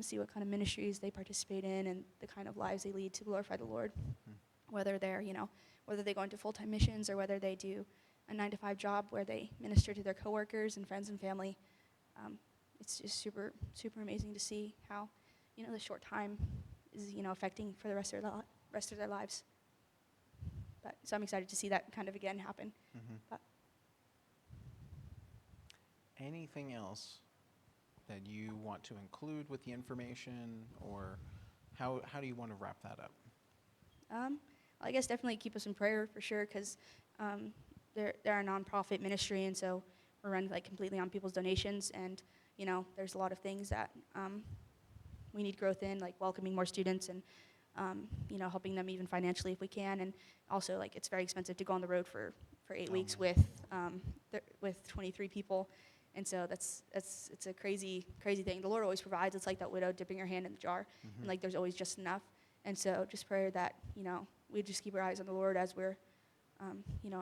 see what kind of ministries they participate in and the kind of lives they lead to glorify the Lord. Whether they're, whether they go into full-time missions or whether they do a 9-to-5 job where they minister to their coworkers and friends and family. It's just super, super amazing to see how, the short time is, affecting for the rest of their lives. But so I'm excited to see that kind of again happen. But Anything else that you want to include with the information, or how do you want to wrap that up? I guess definitely keep us in prayer for sure, because they're a nonprofit ministry, and so we're run like completely on people's donations, and there's a lot of things that we need growth in, like welcoming more students and helping them even financially if we can, and also like it's very expensive to go on the road for 8 weeks with 23 people, and so it's a crazy thing. The Lord always provides. It's like that widow dipping her hand in the jar, and like there's always just enough. And so just pray that we just keep our eyes on the Lord as we're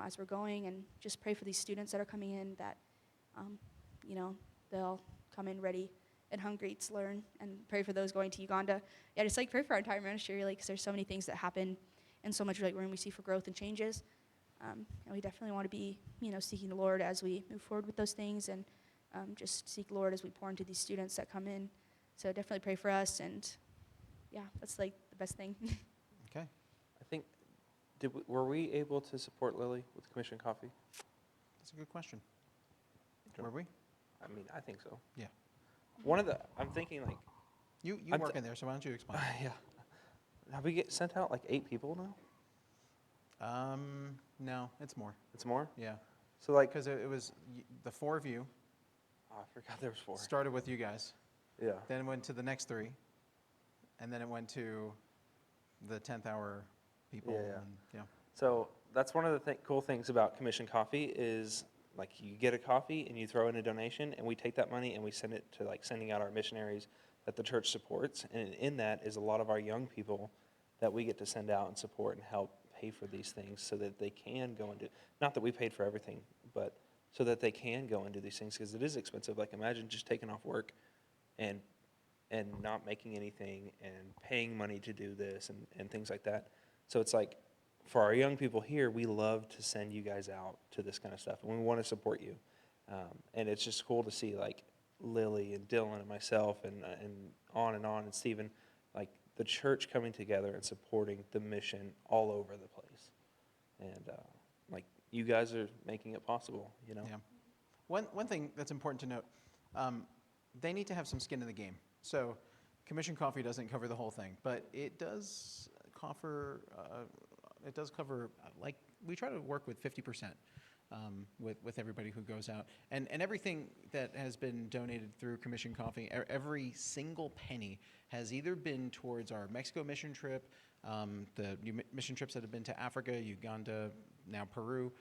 as we're going, and just pray for these students that are coming in, that they'll come in ready and hungry to learn, and pray for those going to Uganda. Yeah, just like pray for our entire ministry, like, because there's so many things that happen and so much like room we see for growth and changes. And we definitely want to be seeking the Lord as we move forward with those things, and just seek the Lord as we pour into these students that come in. So definitely pray for us, and yeah, that's like the best thing. Okay. I think, were we able to support Lily with Commission Coffee? That's a good question. Sure. Were we? I mean, I think so. Yeah. I'm thinking like, You I'm work in there, so why don't you explain? yeah. Have we sent out like 8 people now? No, it's more. It's more? Yeah, So like, because it was the 4 of you I forgot there was 4. started with you guys, Yeah. then it went to the next 3, and then it went to the 10th hour people. Yeah, yeah. And, yeah. So that's one of the cool things about Commission Coffee is like you get a coffee and you throw in a donation, and we take that money and we send it to like sending out our missionaries that the church supports. And in that is a lot of our young people that we get to send out and support and help pay for these things so that they can go and do, not that we paid for everything, but so that they can go and do these things, because it is expensive. Like imagine just taking off work and not making anything and paying money to do this and things like that. So it's like, for our young people here, we love to send you guys out to this kind of stuff, and we want to support you. And it's just cool to see like Lily and Dylan and myself and on, and Stephen, like the church coming together and supporting the mission all over the place. And like you guys are making it possible, you know? Yeah. One thing that's important to note, they need to have some skin in the game. So Commission Coffee doesn't cover the whole thing, but it does cover, like, we try to work with 50% with everybody who goes out. And everything that has been donated through Commission Coffee, every single penny has either been towards our Mexico mission trip, the new mission trips that have been to Africa, Uganda, now Peru,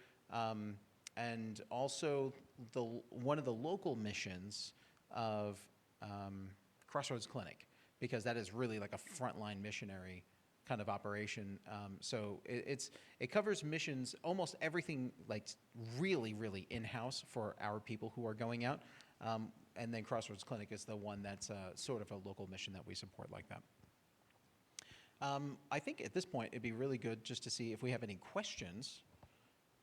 and also one of the local missions of Crossroads Clinic, because that is really like a frontline missionary kind of operation. So it covers missions, almost everything, like really, really in-house for our people who are going out. And then Crossroads Clinic is the one that's sort of a local mission that we support like that. I think at this point it'd be really good just to see if we have any questions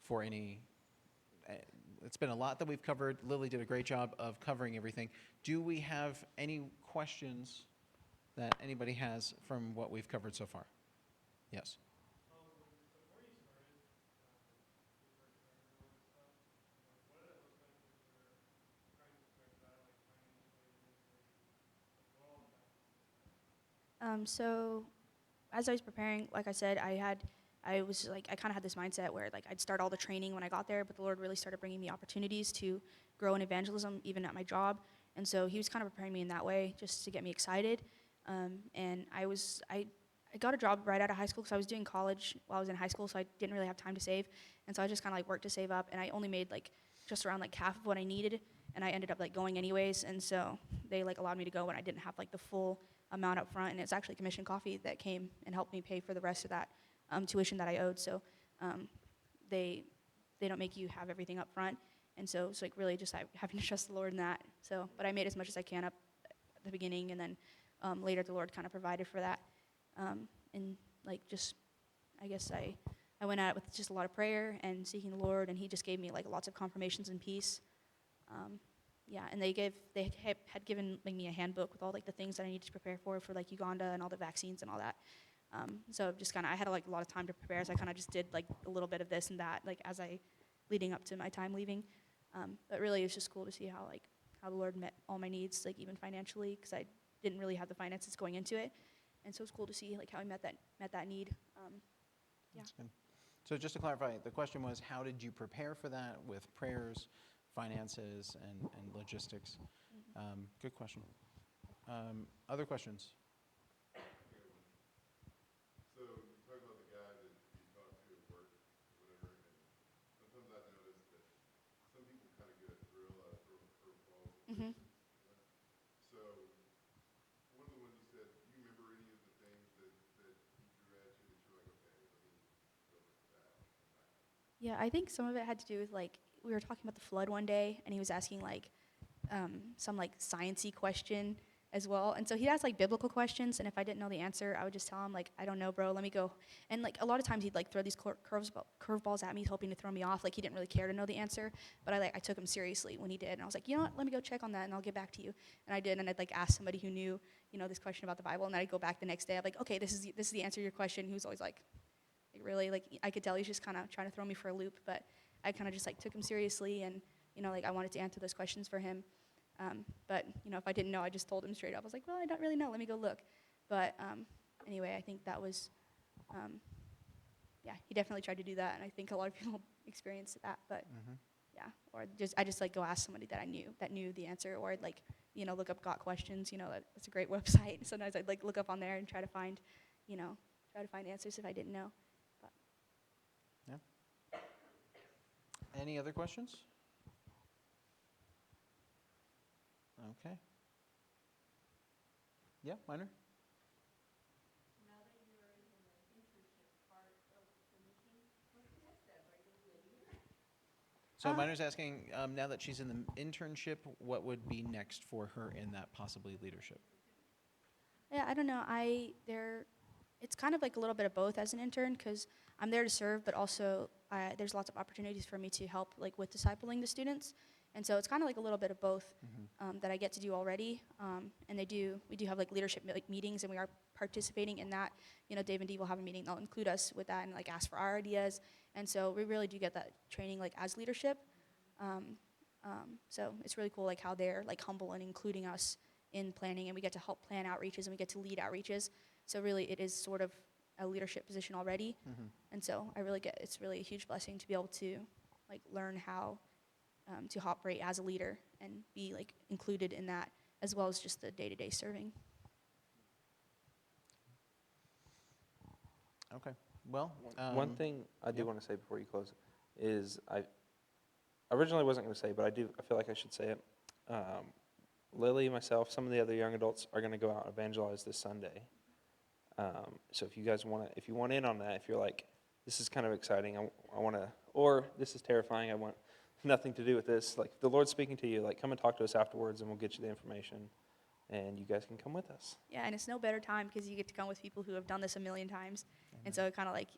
for any. It's been a lot that we've covered. Lily did a great job of covering everything. Do we have any questions that anybody has from what we've covered so far? Yes. So as I was preparing, like I said, I kind of had this mindset where like I'd start all the training when I got there, but the Lord really started bringing me opportunities to grow in evangelism, even at my job. And so he was kind of preparing me in that way just to get me excited. And I got a job right out of high school because I was doing college while I was in high school, so I didn't really have time to save. And so I just kind of like worked to save up, and I only made like just around like half of what I needed, and I ended up like going anyways. And so they like allowed me to go when I didn't have like the full amount up front, and it's actually Commission Coffee that came and helped me pay for the rest of that tuition that I owed. So they don't make you have everything up front, and so it's like really just having to trust the Lord in that. So, but I made as much as I can up at the beginning, and then later the Lord kind of provided for that. And like just, I guess I went at it with just a lot of prayer and seeking the Lord, and he just gave me like lots of confirmations and peace. Yeah, and they had given like, me a handbook with all like the things that I needed to prepare for like Uganda and all the vaccines and all that. So just kind of, I had like a lot of time to prepare, so I kind of just did like a little bit of this and that, like leading up to my time leaving. But really, it was just cool to see how the Lord met all my needs, like even financially, because I didn't really have the finances going into it, and so it's cool to see like how he met that need. Yeah. That's good. So just to clarify, the question was, how did you prepare for that with prayers, finances, and logistics? Good question. Other questions? So you talk about the guy that you talked to at work or whatever, and sometimes I notice that some people kind of get a thrill out of throwing curveballs. Mm-hmm. So one of the ones you said, do you remember any of the things that he threw at you that you're like, okay, let me go look at that and come back? Yeah, I think some of it had to do with like we were talking about the flood one day, and he was asking like some like sciencey question as well. And so he asked like biblical questions, and if I didn't know the answer, I would just tell him like, I don't know, bro, let me go. And like a lot of times he'd like throw these curveballs at me, hoping to throw me off. Like he didn't really care to know the answer, but I took him seriously when he did. And I was like, you know what, let me go check on that, and I'll get back to you. And I did, and I'd like ask somebody who knew, this question about the Bible, and then I'd go back the next day. I'm like, okay, this is the answer to your question. He was always like really, like I could tell he's just kind of trying to throw me for a loop, but I kind of just like took him seriously, and like I wanted to answer those questions for him. But if I didn't know, I just told him straight up. I was like, well, I don't really know. Let me go look. But anyway, I think that was, yeah, he definitely tried to do that, and I think a lot of people experienced that. But yeah, or I just like go ask somebody that knew the answer, or I'd like look up Got Questions. That's a great website. Sometimes I'd like look up on there and try to find answers if I didn't know. Any other questions? Okay. Yeah, minor? So Uh, Minor's asking, now that she's in the internship, what would be next for her in that possibly leadership? Yeah, I don't know. It's kind of like a little bit of both as an intern because I'm there to serve, but also there's lots of opportunities for me to help like with discipling the students, and so it's kind of like a little bit of both that I get to do already. And we do have like leadership meetings, and we are participating in that. You know, Dave and Dee will have a meeting; they'll include us with that and like ask for our ideas, and so we really do get that training like as leadership. So it's really cool like how they're like humble and including us in planning, and we get to help plan outreaches and we get to lead outreaches. So really it is sort of a leadership position already. And so it's really a huge blessing to be able to like learn how to operate as a leader and be like included in that as well as just the day-to-day serving. Okay. Well, One thing I do want to say before you close is I originally wasn't going to say, but I feel like I should say it. Lily, myself, some of the other young adults are going to go out and evangelize this Sunday. So if you guys if you want in on that, if you're like, this is kind of exciting, I want to, or this is terrifying, I want nothing to do with this, like if the Lord's speaking to you, like come and talk to us afterwards and we'll get you the information and you guys can come with us. Yeah, and it's no better time because you get to come with people who have done this a million times. And so it kind of like,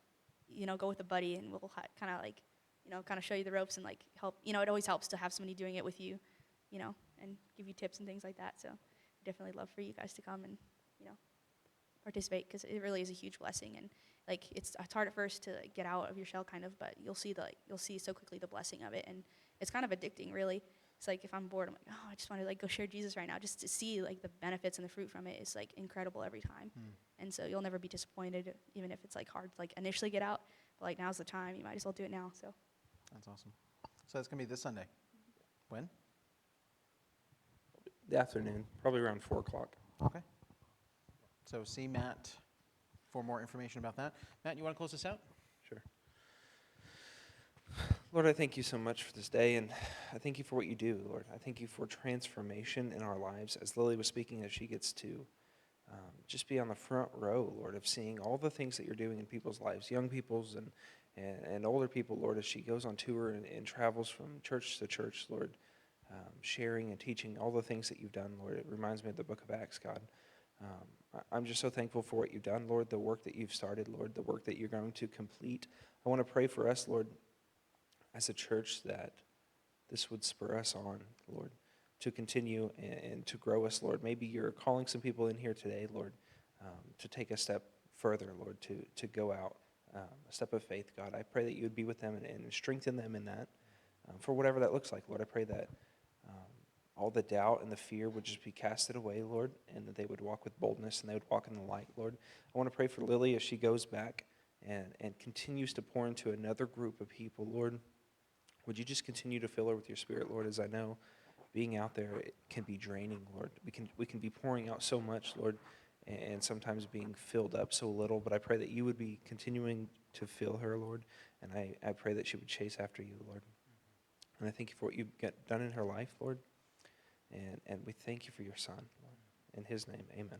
go with a buddy and we'll kind of like, kind of show you the ropes and like help. It always helps to have somebody doing it with you, and give you tips and things like that. So I definitely love for you guys to come and, participate because it really is a huge blessing. And like it's hard at first to get out of your shell kind of, but you'll see so quickly the blessing of it. And it's kind of addicting, really. It's like if I'm bored, I'm like, oh, I just want to like go share Jesus right now. Just to see like the benefits and the fruit from it is like incredible every time. And so you'll never be disappointed, even if it's like hard to like initially get out. But like now's the time. You might as well do it now. So that's awesome. So that's going to be this Sunday. When? The afternoon, probably around 4 o'clock. Okay. So see Matt for more information about that. Matt, you want to close this out? Sure. Lord, I thank you so much for this day, and I thank you for what you do, Lord. I thank you for transformation in our lives. As Lily was speaking, as she gets to just be on the front row, Lord, of seeing all the things that you're doing in people's lives, young people's and older people, Lord, as she goes on tour and travels from church to church, Lord, sharing and teaching all the things that you've done, Lord. It reminds me of the book of Acts, God. I'm just so thankful for what you've done, Lord, the work that you've started, Lord, the work that you're going to complete. I want to pray for us, Lord, as a church, that this would spur us on, Lord, to continue and to grow us, Lord. Maybe you're calling some people in here today, Lord, to take a step further, Lord, to go out, a step of faith, God. I pray that you would be with them and strengthen them in that, for whatever that looks like, Lord. I pray that all the doubt and the fear would just be casted away, Lord, and that they would walk with boldness and they would walk in the light, Lord. I want to pray for Lily as she goes back and continues to pour into another group of people, Lord. Would you just continue to fill her with your Spirit, Lord, as I know being out there, it can be draining, Lord. We can be pouring out so much, Lord, and sometimes being filled up so little, but I pray that you would be continuing to fill her, Lord, and I pray that she would chase after you, Lord. And I thank you for what you've done in her life, Lord. And we thank you for your Son, Lord. In his name, amen.